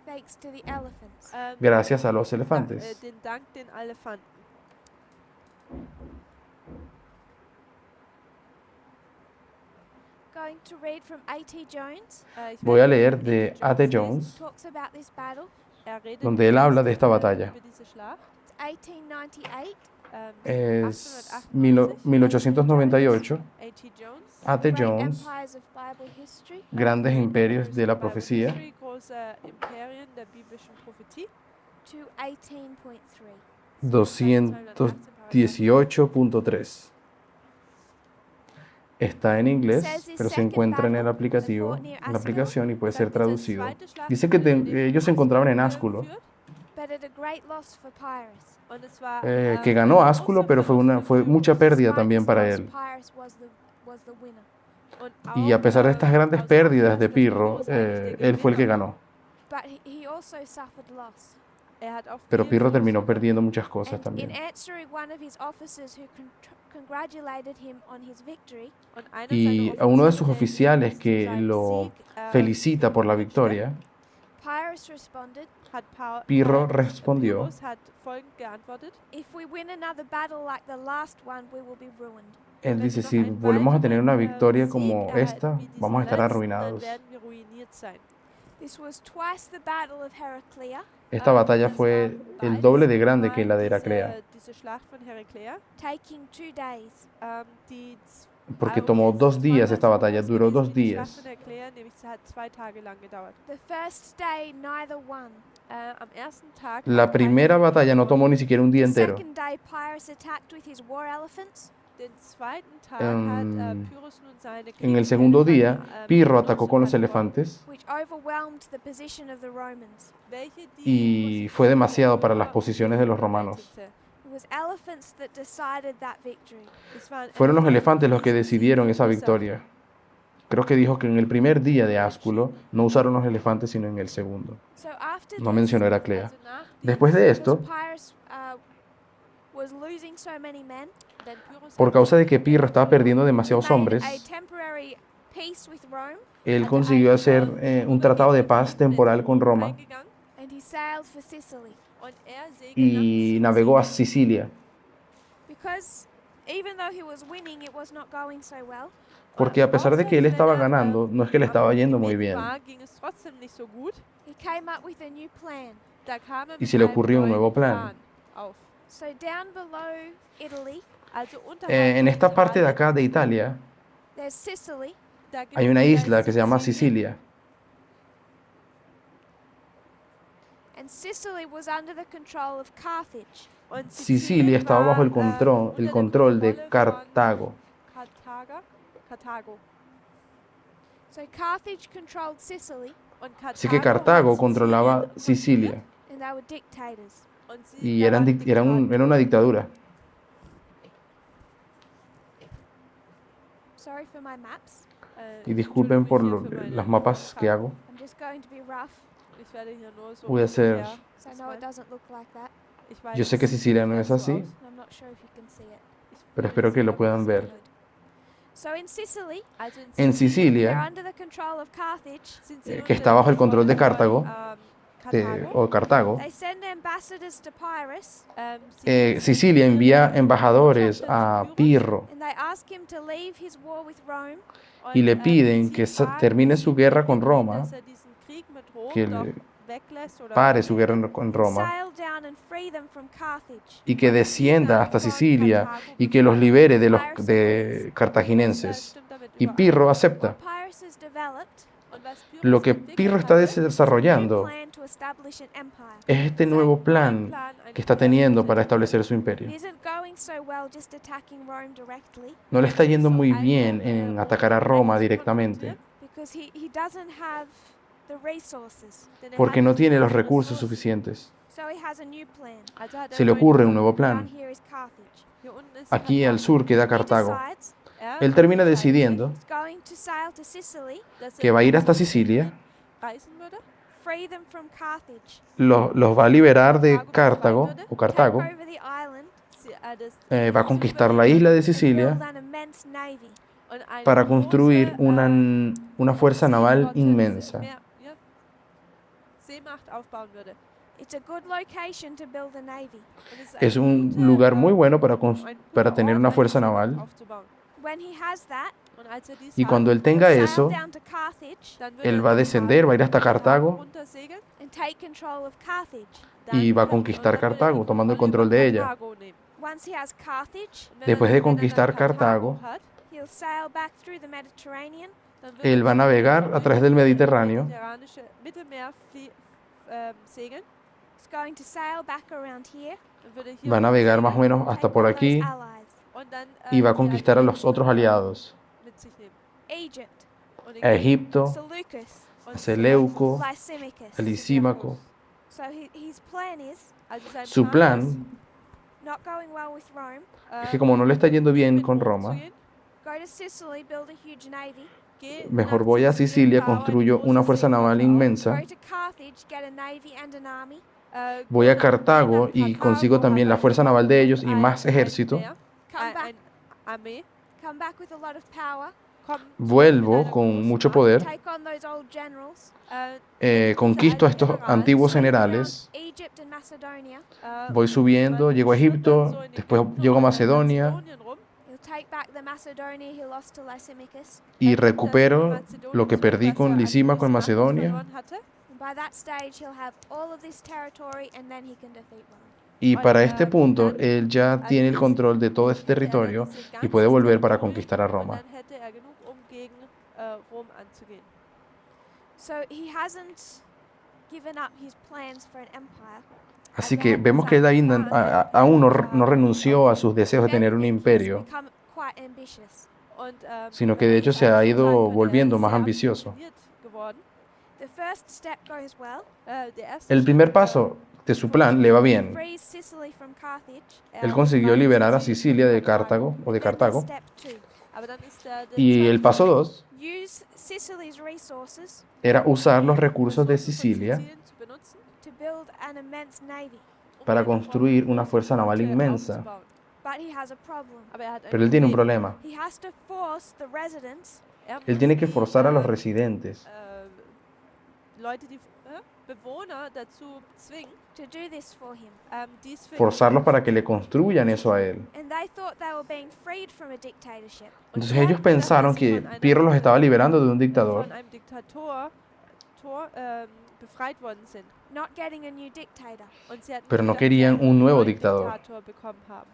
thanks to the elephants. gracias a los elefantes. Going to read from A.T. Jones. Voy a leer de A.T. Jones, Talks about this battle. donde él habla de esta batalla. It's 1898. Es 1898. A.T. Great Jones, Empires of Bible History. Grandes imperios de la profecía, To 18.3. 218.3. Está en inglés, pero se encuentra en el aplicativo, en la aplicación y puede ser traducido. Dice que ellos se encontraban en Asculo, But at a great loss for Pyrrhus. que ganó Asculo, pero fue mucha pérdida también para él. Pyrrhus was the winner. Y a pesar de estas grandes pérdidas de Pirro, él fue el que ganó. But he also suffered loss. Pero Pirro terminó perdiendo muchas cosas And in también. answering one of his officers who congratulated him on his victory, Y a uno de sus oficiales que lo felicita por la victoria, Pyrrhus responded, Pirro respondió: "If we win another battle like the last one, we will be ruined." él dice, si volvemos a tener una victoria como esta, vamos a estar arruinados. This was twice the battle of Heraclea, Esta batalla fue el doble de grande que la de Heraclea, taking 2 days. porque tomó 2 días esta batalla, duró 2 días. The first day neither won. La primera batalla no tomó ni siquiera un día The entero. second day Pyrrhus attacked with his war elephants. En el segundo día, Pirro atacó con los elefantes Which overwhelmed the position of the Romans. y fue demasiado para las posiciones de los romanos. It was elephants that decided that victory. Fueron los elefantes los que decidieron esa victoria. Creo que dijo que en el primer día de Asculo no usaron los elefantes, sino en el segundo. So after No this, mencionó Heraclea. Después de esto, because Pyrrhus was losing so many men, por causa de que Pirro estaba perdiendo demasiados made hombres, a temporary peace with Rome, él consiguió hacer un tratado de paz temporal con Roma and he sailed for Sicily. y navegó a Sicilia, Because even though he was winning, it was not going so well. porque a pesar de que él estaba ganando, no es que le estaba yendo muy bien, He came up with a new plan. y se le ocurrió un nuevo plan. So down below Italy, En esta parte de acá de Italia there's Sicily, hay una isla que se llama Sicilia, and Sicily was under the control of Carthage. Sicilia estaba bajo el control de Cartago. So Carthage controlled Sicily, Así que Cartago controlaba Sicilia and they were dictators. y era una dictadura. Sorry for my maps. Y disculpen por los mapas que hago. I'm just going to be rough. Ich werde hier nur so Voy a hacer... ungefähr So no, it doesn't look like that. Ich weiß, Yo sé que Sicilia no es so así, aus. I'm not sure if you can see it. pero espero que lo puedan ver. So in Sicily, Also En they're Sicilia, under the control of Carthage. sind sie que unter está bajo el control de Kontrolle Cartago, von, Karthago. o Cartago, They send ambassadors to Pyrrhus Sicilia envía embajadores a Pirro and they ask him to leave his war with Rome y le piden que termine su guerra con Roma, que pare su guerra con Roma sail down and free them from Carthage. y que descienda hasta Sicilia y que los libere de los cartaginenses. Y Pirro acepta. Pyrrhus has developed Lo que Pirro está desarrollando plan to establish an empire. es este nuevo plan que está teniendo para establecer su imperio. It isn't going so well just attacking Rome directly No le está yendo muy bien en atacar a Roma directamente, because he doesn't have the resources. porque no tiene los recursos suficientes. So he has a new plan. Se le ocurre un nuevo Down plan. here is Carthage. Aquí al sur queda He Cartago. decides Él termina decidiendo he's going to sail to Sicily, que va a ir hasta Sicilia, free them from Carthage, los va a liberar de Cartago o Cartago, take over the island, va a conquistar la isla de build Sicilia an immense navy. para construir una fuerza naval inmensa. It's a good location to build a navy. Es un lugar muy bueno para tener una fuerza naval. When he has that, Y cuando él tenga sail eso, down to Carthage él va a descender, va a ir hasta Cartago and take control of Carthage. y va a conquistar Cartago, tomando el control de ella. Once he has Carthage, Después de conquistar Cartago, he'll sail back through the Mediterranean él va a navegar a través del Mediterráneo. He's going to sail back around here Va a navegar más o menos hasta por aquí y va a conquistar a los otros aliados, Egypt, a Egipto, Seleucus, a Seleuco, Lysimachus. a Lisímaco. So his plan is Su plan not going well with Rome. es que como no le está yendo bien con Roma, Go to Sicily, build a huge navy. mejor voy a Sicilia, construyo una fuerza naval inmensa, Go to Carthage, get a navy and an army. voy a Cartago y consigo también la fuerza naval de ellos y más ejército, Come back with a lot of power. vuelvo con mucho poder, Take on those old generals. conquisto a estos antiguos generales, Egypt and Macedonia. voy subiendo, llego a Egipto, después llego a Macedonia He'll take back the Macedonia he lost to Lysimachus. y recupero lo que perdí con Lisímaco en Macedonia. And by that stage, he'll have all of this territory and then he can defeat Rome. Y para este punto, él ya tiene el control de todo este territorio y puede volver para conquistar a Roma. So he hasn't given up his plans for an empire. Así que vemos que David aún no renunció a sus deseos de tener un imperio, Become quite ambitious. sino que de hecho se ha ido volviendo más ambicioso. The first step goes well. El primer paso de su plan le va bien. Frees Sicily from Carthage. Él consiguió liberar a Sicilia de Cartago o de Then Cartago. step 2. Y el paso 2 Use Sicily's resources era usar los recursos de Sicilia to build an immense navy. para construir una fuerza naval inmensa. But he has a problem. Pero él tiene un problema. He has to force the residents Él tiene que forzar a los residentes to do this for him. forzarlos para que le construyan eso a él. And they thought they were being freed from a dictatorship. Entonces ellos pensaron que Pirro los estaba liberando de un dictador, Not getting a new dictator. pero no querían un nuevo dictador.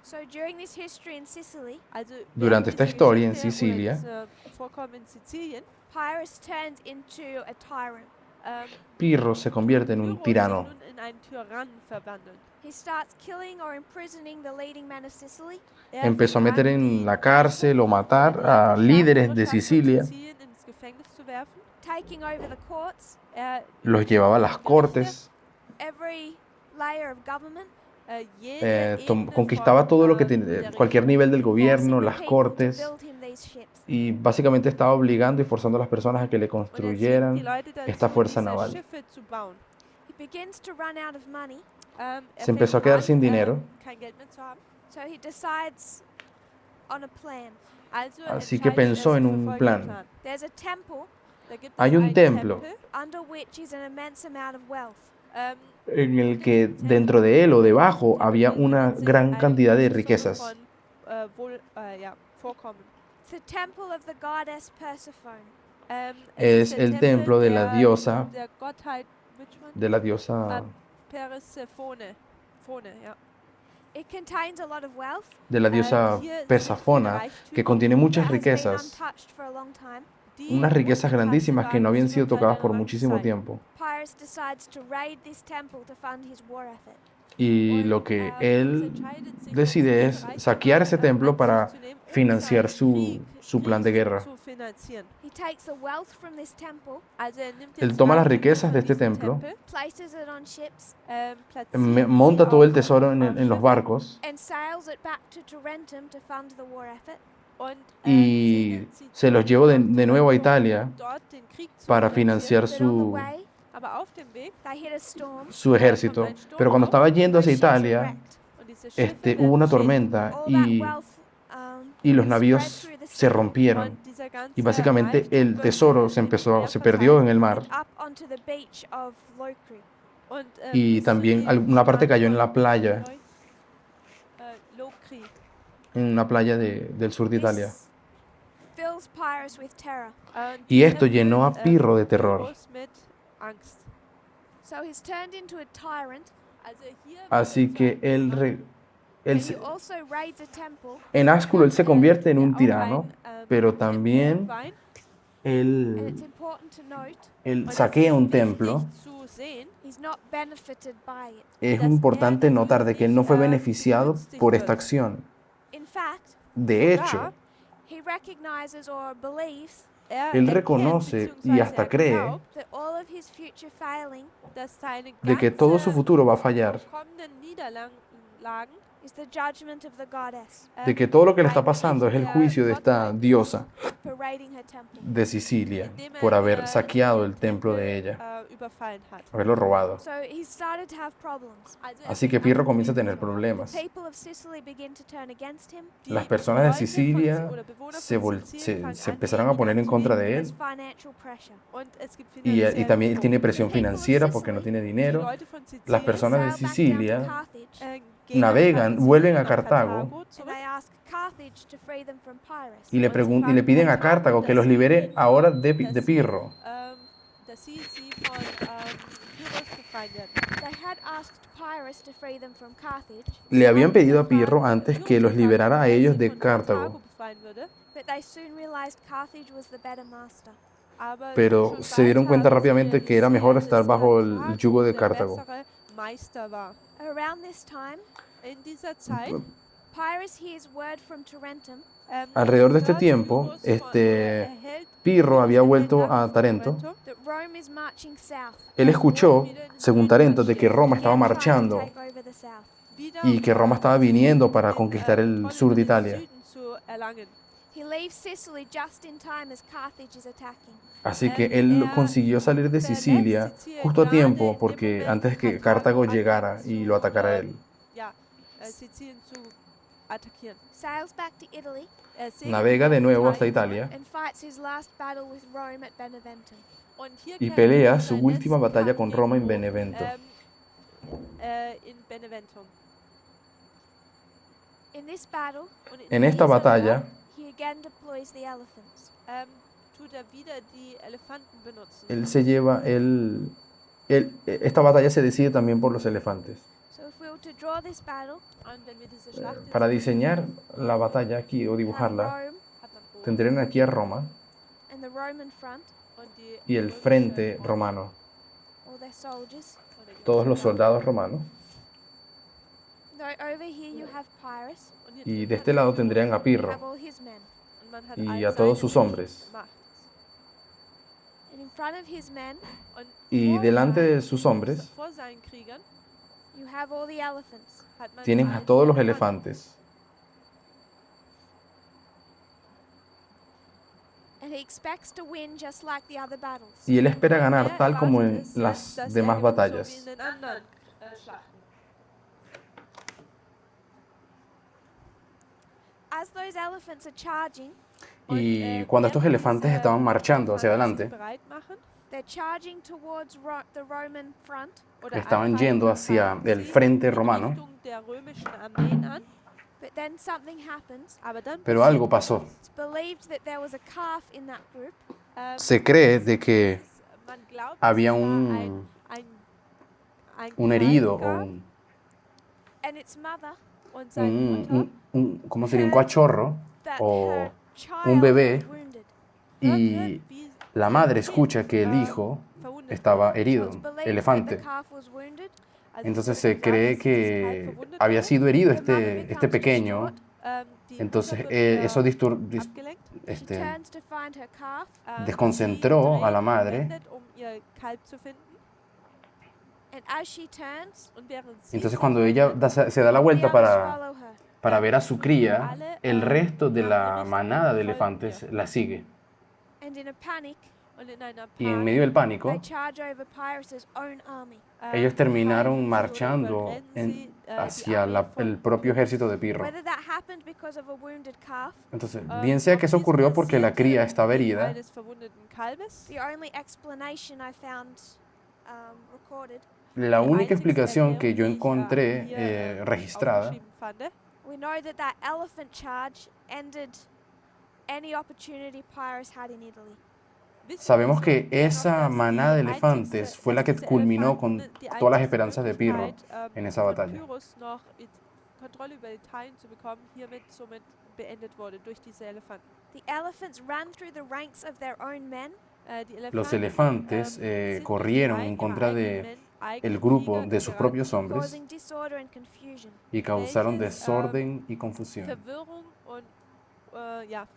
So during this history in Sicily, Durante esta historia en Sicilia, Pyrrhus turns into a tyrant. Pirro se convierte en un tirano. He starts killing or imprisoning the leading men of Sicily. Empezó a meter en la cárcel o matar a líderes de Sicilia, Taking over the courts, los llevaba a las cortes, every layer of government. conquistaba todo lo que tenía, cualquier nivel del gobierno, forcing the las people to cortes, build him these ships. y básicamente estaba obligando y forzando a las personas a que le construyeran esta fuerza naval. begins to run out of money, Se empezó a quedar sin dinero, kein Geld mehr zu haben. so he decides on a plan. Also así que entscheidet er pensó sich en für un folgenden plan. Plan. There's a temple Da gibt Hay es un einen templo Tempel, under which is an immense amount of wealth. en el que dentro de él o debajo había una gran cantidad de riquezas. Vorkommen. It's the temple of the goddess Persephone. Es el templo de la diosa, der Gottheit, which one? de la diosa, Persephone. Ja. It contains a lot of wealth de la diosa Persafona, que contiene that muchas has been riquezas, untouched for a long time. unas riquezas grandísimas que no habían sido tocadas por muchísimo tiempo. Pyrrhus decides to raid this temple to fund his war effort. Y lo que él decide es saquear ese templo para financiar su plan de guerra. He takes the wealth from this temple, Él toma las riquezas de este templo, places it on ships, monta todo el tesoro en los barcos and sails it back to Tarentum to fund the war effort. y se los lleva de nuevo a Italia para financiar But on the su way, they hit a storm. ejército. Pero cuando estaba yendo hacia Both ships are Italia, wrecked. hubo una tormenta All that y wealth, los spread navíos through the se sea rompieron y básicamente el tesoro se perdió en el mar up onto the beach of Locri. y también una parte cayó en la playa, en una playa del sur de Italia. This fills Pyrrhus with terror. Y esto llenó a Pirro de terror. So he's turned into a tyrant, Así que él and he also raids a temple, en Ásculo él se convierte en un tirano, pero también and él, it's important to note él saquea un templo. he's not benefited by it. Es importante notar de que él no fue beneficiado por esta acción. In fact, De hecho, he recognizes or believes él reconoce y hasta cree that all of his future failing de que todo su futuro va a fallar, is the judgment of the goddess de que todo lo que le está pasando es el juicio de esta diosa for raiding her temple. de Sicilia por haber saqueado el templo de ella, haberlo robado. So he started to have problems. Así que Pirro comienza a tener problemas. People of Sicily begin to turn against him. Las personas de Sicilia se empezaron a poner en contra de él Financial pressure. y también tiene presión financiera porque no tiene dinero. Las personas de Sail back down to Sicilia Carthage, navegan, vuelven a Cartago and they ask Carthage to free them from Pyrrhus. y le piden a Cartago que los libere ahora de Pirro. They had asked Pyrrhus to free them from Carthage, Le habían pedido a Pirro antes que los liberara a ellos de Cartago, but they soon realized Carthage was the better master. pero se dieron cuenta rápidamente que era mejor estar bajo el yugo de Cartago. Around this time, Pyrrhus hears word from Tarentum Alrededor de este tiempo, Pirro había vuelto a Tarento. that Rome is marching south. Él escuchó, según Tarento, de que Roma estaba marchando Take over the south. y que Roma estaba viniendo para conquistar el sur de Italia. He leaves Sicily just in time as Carthage is attacking. Así que él consiguió salir de Sicilia justo a tiempo, porque antes que Cartago llegara y lo atacara a él. Sails back to Italy Navega de nuevo hasta Italia and fights his last battle with Rome at Beneventum. y pelea su última batalla con Roma en Benevento. In this battle, En esta batalla, he again deploys the elephants. él se lleva esta batalla se decide también por los elefantes. So if we were to draw this battle, Para diseñar la batalla aquí o have dibujarla, Rome tendrían aquí a Roma and the Roman front, y el frente romano, all their soldiers. todos los soldados romanos. Though over here you have Pyrrhus, Y de este lado tendrían a you Pirro have all his men. y a todos sus hombres. And in front of his men, Y delante de sus hombres you have all the elephants. tienen a todos los elefantes. And he expects to win just like the other battles. Y él espera Er ganar tal como en erwartet es las jetzt, dass demás gewinnt, so wie batallas. in den anderen Schlachten. As those elephants are charging, Y cuando estos während elefantes diese estaban marchando hacia Elefanten sich adelante, bereit machen, they're charging towards the Roman front. oder estaban angreifen, yendo dann hacia greifen el sie frente in romano, Richtung der römischen Armeen an, But then something happens. aber dann pero passiert algo pasó. It's believed that there was a calf in that group, Se cree de que man glaubt, había dass es war un ein herido o Kalb and its mother und seine Mutter, ¿cómo sería? Un cachorro that o her child un bebé, was wounded. y wie la madre escucha que el hijo verwundet estaba So herido, it's believed that the elefante. calf was wounded. Also Entonces es se wurde cree gesagt, dass dieses Kalb que verwundet había wurde. sido herido The mother este becomes pequeño. distraught. Die Entonces Mutter wird eso abgelenkt. She turns to find her calf, desconcentró sie a la dreht, madre. wendet, ihr Kalb zu finden. and as she turns, Und während sie Entonces sich cuando ella se da la the vuelta others follow her. para ver a su cría, el resto de la manada de elefantes la sigue. And in a panic, und in einer Y en medio del they pánico, charge over Pyrrhus' own army. ellos terminaron greifen sie oder marchando überrennen sie, die hacia Armee vom el propio ejército de Pirro. Whether that happened because of a wounded calf, Entonces, bien sea que eso ocurrió porque la cría estaba herida, eines verwundeten Kalbes. the only explanation I found recorded, la Die única einzigste explicación que yo Erklärung, die ich, encontré hier, registrada aufgeschrieben fand, we know that that elephant charge ended any opportunity Pyrrhus had in Italy. wissen sabemos wir que dennoch, esa dass manada de die elefantes einzigste- fue la que dass diese culminó con Elefanten die todas las einzigste esperanzas de Pirro Möglichkeit, en esa von batalla. Pyrrhus noch Kontrolle über Italien zu bekommen, hiermit somit beendet wurde durch diese Elefanten. The elephants ran through the ranks of their own men, Die Los Elefanten, elefantes sind durch die corrieron Reihen en ihrer contra eigenen de eigenen el grupo Krieger de sus gerannt, propios hombres causing disorder and confusion. y causaron welches, desorden y confusión. Verwirrung und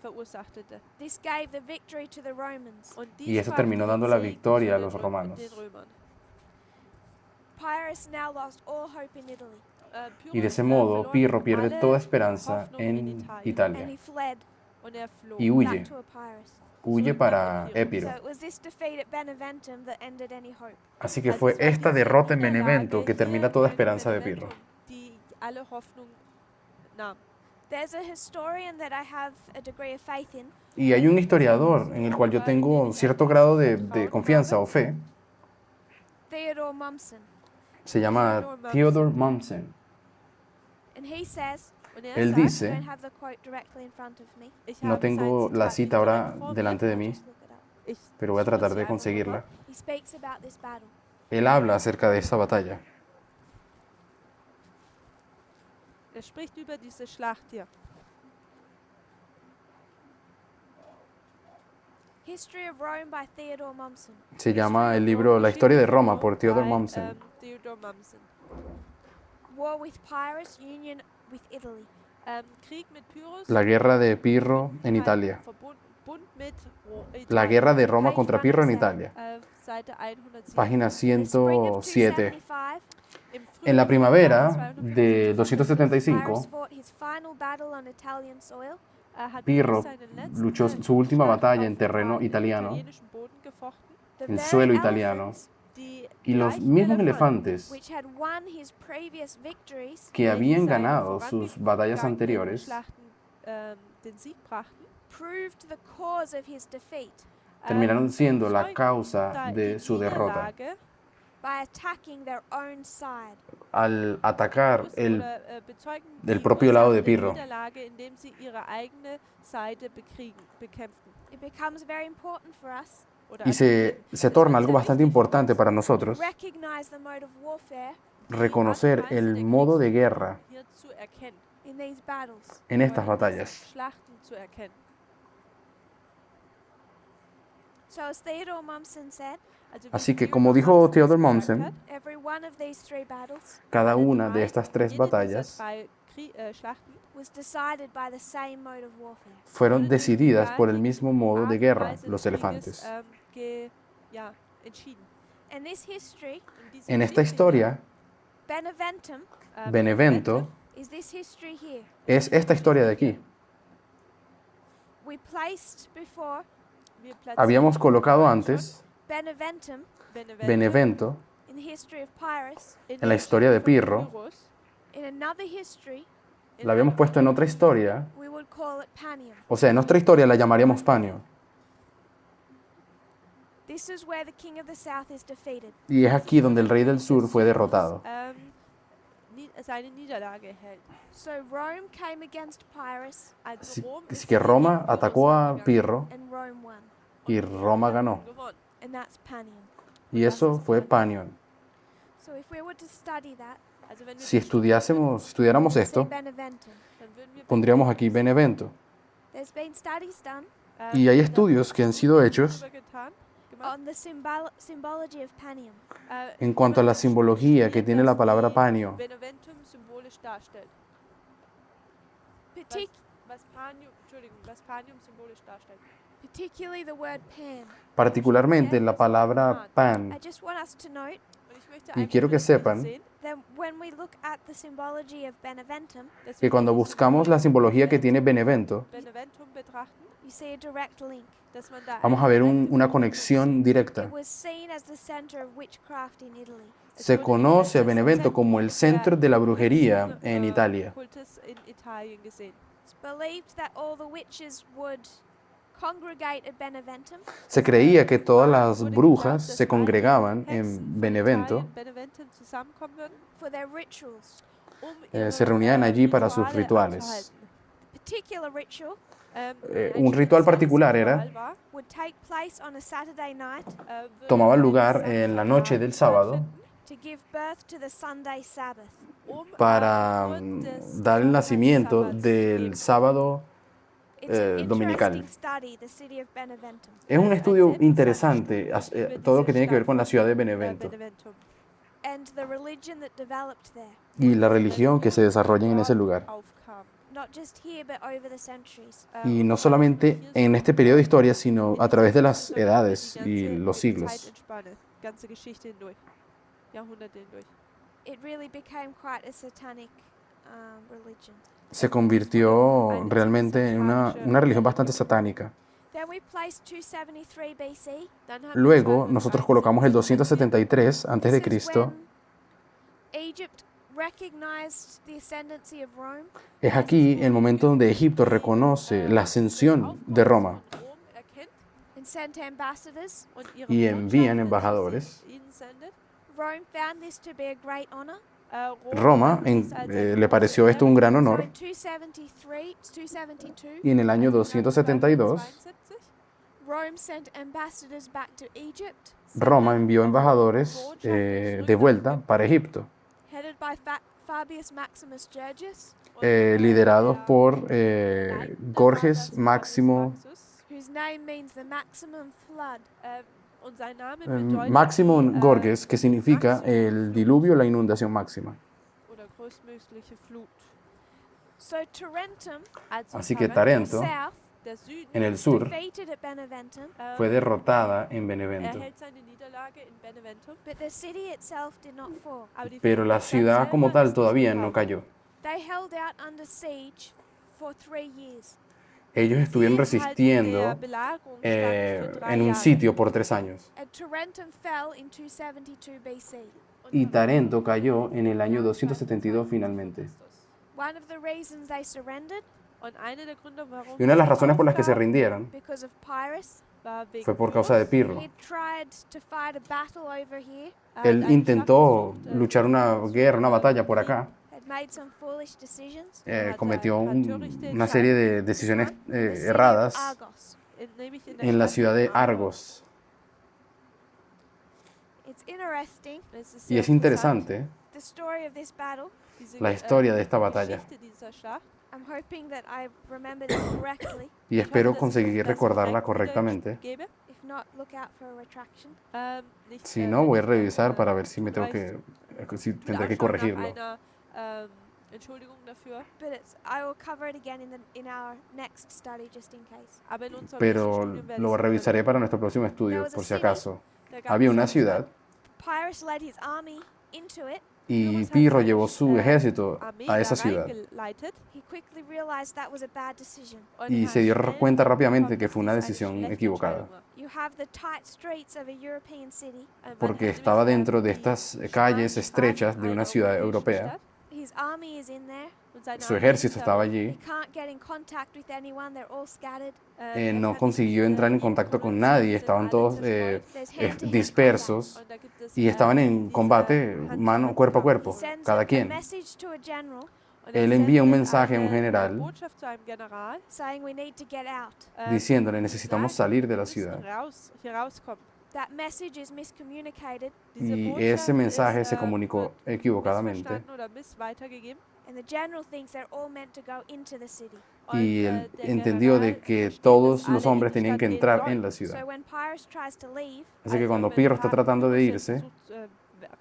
verursachte. This gave the victory to the Romans. Und Y dies eso brachte terminó den dando la Sieg victoria a zu los den romanos. Römern. Pyrrhus now lost all hope in Italy, Y de ese Pyrrhus, modo, verlor Pirro pierde alle toda esperanza Hoffnung en Italien. and Italia he fled Und floh. y huye, back to Epirus. huye para Épiro. So it was this defeat at Beneventum that ended any hope. Así que Also fue es war esta diese derrota en Niederlage Benevento que hier termina toda in esperanza de Pirro. Beneventum, die alle Hoffnung nahm. There's a historian that I have a degree of faith in. Y hay un historiador en el cual yo tengo cierto grado de confianza o fe, Theodore Mommsen, se llama Theodor Mommsen. and he says, Und er Él sagt, I dice, don't have the quote directly in front of me. ich no habe tengo sein la Zitat cita nicht ahora direkt vor mir, delante de mí, Just look it up. ich pero voy a schaue tratar sie de einfach conseguirla. mal. He speaks about this battle. Él habla acerca de esa batalla. Er spricht über diese Schlacht hier. History of Rome by Theodore Mommsen. Se llama el libro La historia de Roma por Theodor By, Mommsen. Theodor Mommsen. War with Pyrrhus, union with Italy. Krieg mit Pyrrhus. La guerra de Pirro en Italia. Bund mit La guerra de Roma contra Pirro en Italia. Seite 107. Página The spring of 107. 275, Im En la Frühling primavera 275, de 275, Pyrrhus fought his final battle on Italian soil. hat Pirro seine letzte luchó su última Schlacht batalla en auf terreno dem italiano, italienischen Boden gefochten. The en very suelo italiano, elephants Die y los gleichen mismos Elefanten, elefantes which had won his previous victories que welche habían seine ganado sus batallas vorangegangenen anteriores, Schlachten, den Sieg brachten, proved the cause of his defeat terminaron siendo la zeugten causa da de die su derrota Niederlage by attacking their own side. al atacar oder, bezeugen del die propio lado de Ursache der Pirro. Niederlage, indem sie ihre eigene Seite bekämpften. It becomes very important for us Oder Y se torna algo bastante importante para to nosotros recognize the mode of warfare reconocer el modo de guerra hier zu erkennen, in these battles. en estas oder in diesen batallas. Schlachten zu erkennen. So as Theodore Mommsen said, Also wie Así que, Theodor como dijo Mommsen Theodor gesagt Mommsen, hat, every one of these three battles cada alle una de drei- estas tres jede dieser batallas drei Schlachten was decided by the same mode of warfare. fueron wurde durch decididas die por el gleiche mismo modo de Art und guerra, Weise los des elefantes. Krieges, entschieden. In this history, Diese En esta Geschichte historia, Beneventum hier, Benevento is this history here. es esta historia de aquí. We placed before wir platzieren habíamos colocado schon antes Beneventum Benevento in the history of Pyrrhus. en la historia de Pirro. Pyrrhus. In another history, La habíamos puesto en otra historia, we would call it Panium. o sea, en otra historia la llamaríamos Panio. This is where the king of the south is defeated. Y es aquí donde el rey del sur fue derrotado. Seine Niederlage erhält. So Rome came against Pyrrhus, Also Rom Así ist que Roma gegen Pyrrhus atacó a gegangen Pirro and Rome won. y Roma ganó. gewonnen. And that's Panium. Y eso fue Panion. So if we were to study that, Also wenn wir Si estudiáramos say esto, Beneventum. dann würden wir pondríamos aquí Benevento. There's been studies done Y hay estudios que han sido hechos gemacht, on the symbology of Panium. en cuanto a la simbología que tiene la palabra Panio. Beneventum symbolisch darstellt. Partic- Was Panium symbolisch darstellt. particularly the word Pan. Particularmente la palabra pan. I just want us to note Und ich möchte Y einfach quiero que nur sepan sehen, that when we look at the symbology of Beneventum, dass Que wir cuando die buscamos la simbología que tiene Benevento, Beneventum betrachten, you see a direct link. dass man da vamos a eine ver direkte una Verbindung conexión It directa. was seen as the center of witchcraft in Italy. sieht. Se Es wurde conoce a als Benevento Zentrum como el centro de la brujería en Italia. Kultes in Italien gesehen. It's believed that all the witches would congregate at Beneventum Se creía que todas las Wurde brujas geglaubt, dass se alle congregaban Hexen en von Benevento, Italien, Beneventum zusammenkommen würden, for their rituals. ihre, se reunían allí para sus Rituale rituales. abzuhalten. Particular ritual Un ritual particular era, would take place on a Saturday night tomaba lugar en la noche del sábado to give birth to the Sunday Sabbath. para dar el nacimiento del sábado It's an dominical. interesting study, the city of Beneventum. Es un estudio interesante, todo lo que tiene que ver con la ciudad de Benevento And the religion that developed there, y la religión que se desarrolla en ese lugar. not just here but over the centuries. Y no solamente en este periodo de historia, sino a través de las edades y los siglos. Ganze Geschichte hindurch, Jahrhunderte hindurch. It really became quite a satanic religion. Se convirtió realmente en una religión bastante satánica. Then we placed 273 BC. Dann haben wir Luego 273 nosotros colocamos el 273 antes de This is Cristo. when Egypt recognized the ascendancy of Rome. Es aquí el momento donde Egipto reconoce la ascensión de Roma Rom erkennt And sent ambassadors. und ihre y envían Botschafter, embajadores. die sie ihnen sendet. Rome found this to be a great honor. Roma le pareció esto un gran So honor in 272, y en el año 272 Rome sent ambassadors back to Egypt, Roma envió embajadores de vuelta para Egipto, headed by Fabius Maximus Gergus, liderados por Gorges Máximo, whose name means the maximum flood. Und sein Name bedeutet Maximum Gorges, que significa el diluvio, la inundación máxima. oder größtmögliche Flut. So Tarentum, Also Así que the Tarento, south, der Süden, en el sur, defeated at Beneventum, fue derrotada en Benevento. erhält seine Niederlage in Beneventum, but the city itself did not fall. aber die Pero la ciudad como tal todavía no cayó. They held out under siege for 3 years. Ellos estuvieron resistiendo en un sitio por 3 años. And Tarentum fell in 272 BC. Y Tarento cayó en el año 272 finalmente. One of the reasons they surrendered, Und einer der Gründe, warum Y una de las sie razones por las que se aufgaben, rindieron because of Pyrrhus. war wegen fue por causa de Pyrrhus. Pirro. He tried to fight a battle over here, Él intentó luchar una guerra, una batalla por acá. had made some foolish decisions. Cometió una serie de decisiones The city of erradas Argos. Nämlich en la ciudad de Argos. It's interesting, Es ist Y sehr es interesante the story of this battle. diese, la historia de esta batalla. Geschichte dieser Schlacht. I'm hoping that I remember this correctly. Y Ich hoffe, espero dass ich conseguir das recordarla korrekt correctamente. wiedergebe. If not, look out for a retraction. Nicht, Si no, voy a nicht, revisar para ver si me tengo vielleicht si den tendré que Ausschau nach corregirlo. einer, Entschuldigung dafür. But I will cover it again in our next study, just in case. Aber in unserem Pero nächsten Studium werde lo ich es revisaré para nuestro próximo estudio, por si acaso. Había una ciudad Pyrrhus led his army into it, y Pirro llevó su ejército Armee a da esa ciudad. reingeleitet He quickly realized that was a bad decision. und Y hat se dio schnell cuenta rápidamente mitbekommen, que dass fue una dies eine decisión schlechte equivocada, Entscheidung war. You have the tight streets of a European city. Man porque hat estaba nämlich, dentro de die estas schmalen calles Straßen estrechas de einer una ciudad europäischen europea. Stadt His army is in there. und seine Su Armee ejército ist estaba darin. He allí. can't get in contact with anyone. They're all scattered. Er No kann consiguió nicht, entrar en mit ihnen contacto con kommunizieren, nadie, sie sind estaban alle todos zerstreut. There's hand-to-hand dispersos Und da gibt es, y estaban en diese combate cuerpo a cuerpo, He sends cada a quien. message to a general Und er Él envía un sendet mensaje a un eine general Botschaft zu einem General, saying we need to get out. diciéndole, necesitamos sagt, salir de wir la müssen ciudad. hier rauskommen. That message is miscommunicated, Diese Y Botschaft ese mensaje ist, se comunicó wird equivocadamente missverstanden oder weitergegeben. and the general thinks they're all meant to go into the city. y Und, él der entendió de General que versteht, todos dass los alle in hombres die tenían Stadt que gehen entrar sollen. en la ciudad. So when Pyrrhus tries to leave, Así que cuando wenn Pirro está tratando de Pyrrhus jetzt irse, versucht,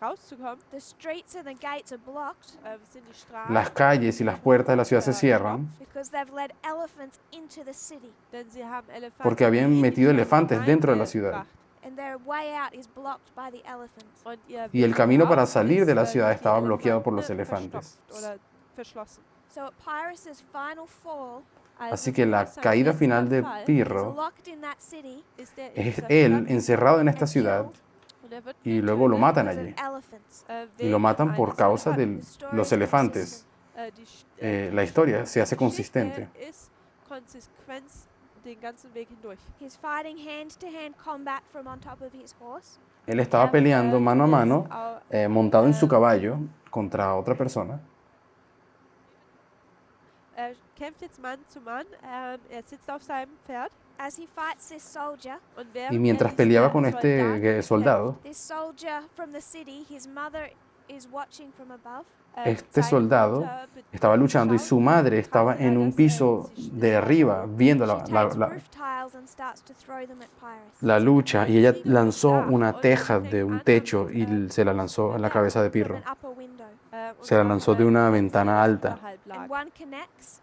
rauszukommen, the streets and the gates are blocked sind die Straßen las calles y las puertas de la ciudad se cierran because they've led elephants into the city, denn sie haben Elefanten porque habían in die metido Stadt elefantes dentro de la ciudad. reingebracht. and their way out is blocked by the elephants. Und ihr Y el Weg camino para raus salir de la ist, ciudad durch die estaba bloqueado por los Elefanten elefantes. verstopft oder verschlossen. So at Pyrrhus' final fall, Así que la caída final de he's Pirro locked in that city es él encerrado en esta ciudad y luego lo matan because allí. of elephants. Y lo matan por causa de los elefantes. La historia se hace consistente. Ist Konsequenz den ganzen Weg hindurch. He's fighting hand-to-hand combat from on top of his horse. Él estaba peleando mano a mano, montado en su caballo, contra otra persona. Er kämpft jetzt Mann zu Mann. Er sitzt auf seinem Pferd. As he fights this soldier, Und Y während mientras er peleaba diesen con este soldado, this soldier from the city, his mother is watching from above. este soldado estaba luchando y su madre estaba en un piso de arriba viendo She takes roof tiles and starts to throw them at Pyrrhus. la lucha y ella lanzó una teja de un techo y se la lanzó en la cabeza de From Pirro. an upper window. Se la lanzó de una ventana alta And one connects.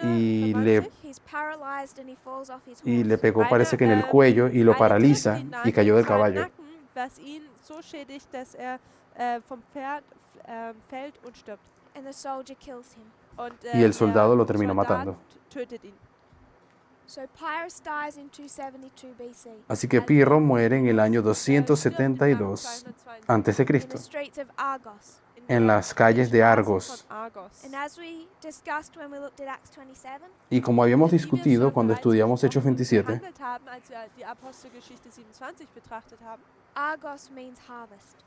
y He's paralyzed and he falls off his le horse. pegó parece que en el cuello y lo paraliza y cayó del caballo. Was ihn so schädigt, dass er vom Pferd fällt und stirbt. And the soldier kills him. Und, Y el soldado der lo terminó Soldat matando. Tötet ihn. So Pyrrhus dies in 272 BC Así que Pirro muere en el año 272 antes de in the Cristo, streets of Argos. en las calles de Argos. And as we discussed when we looked at Acts 27, Y como habíamos discutido cuando estudiamos Hechos 27, Argos means harvest.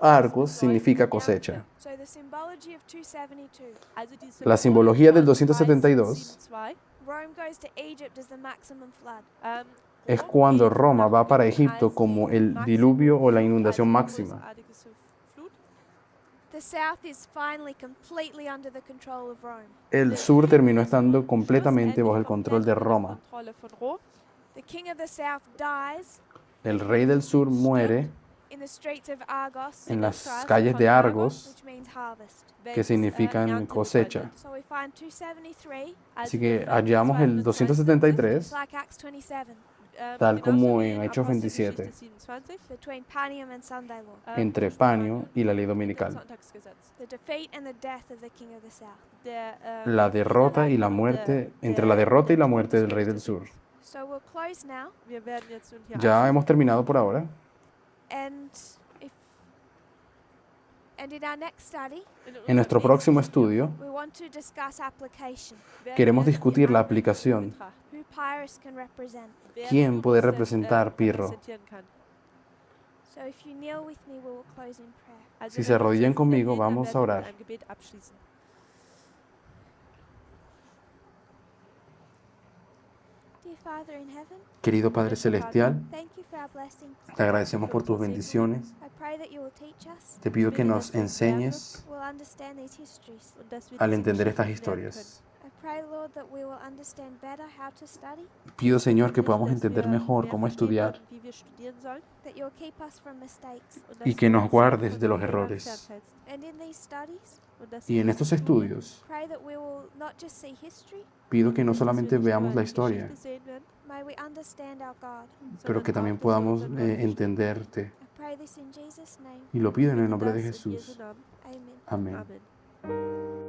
Argos significa cosecha. So the symbology of 272, La simbología del 272 Rome goes to Egypt as the maximum flood. es cuando Roma va para Egipto como el diluvio o la inundación máxima. The south is finally completely under the control of Rome. El sur terminó estando completamente bajo el control de Roma. The king of the south dies El rey del sur muere in the streets of Argos, en las calles de Argos, which means harvest. que significan cosecha. So we find 273, Así que hallamos el 273 like Acts 27, tal como en Hechos 27, between Panium and Sunday law. entre Panio y la ley dominical. The defeat and the death of the king of the south. La derrota y la muerte, entre la derrota y la muerte del rey del sur. So we'll close now, Ya hemos terminado por ahora. and in our next study, En nuestro próximo estudio we want to discuss application. queremos discutir la aplicación. Who Pyrrhus can represent. ¿Quién puede representar Pirro? So if you kneel with me, we will close in prayer. Si se arrodillan conmigo, vamos a orar. Dear Father in heaven, Querido Padre Celestial, thank you for our blessings. te agradecemos por tus bendiciones. I pray that you will teach us, Te pido que nos enseñes we'll understand these histories. al entender estas historias. I I pray, Lord, that we will understand better how to study, Pido, Señor, que Bitte, podamos dass entender wir mejor mehr cómo verstehen estudiar wollen, wie wir studieren sollen that you'll keep us from mistakes. und y dass que du nos uns guardes von de los Fehlern errores. fernhältst. And in these studies, Und dass Y en in estos diesen Studien estudios pray that we will not just see history, pido que no dass wir solamente nicht veamos nur la die historia, Geschichte sehen werden, may we understand our God. pero sondern que auch, también dass wir podamos unseren Gott verstehen. entenderte. I pray this in Jesus' name. Y lo pido en el Bitte nombre de das in Jesu Jesús. Amen. Amén. Amen.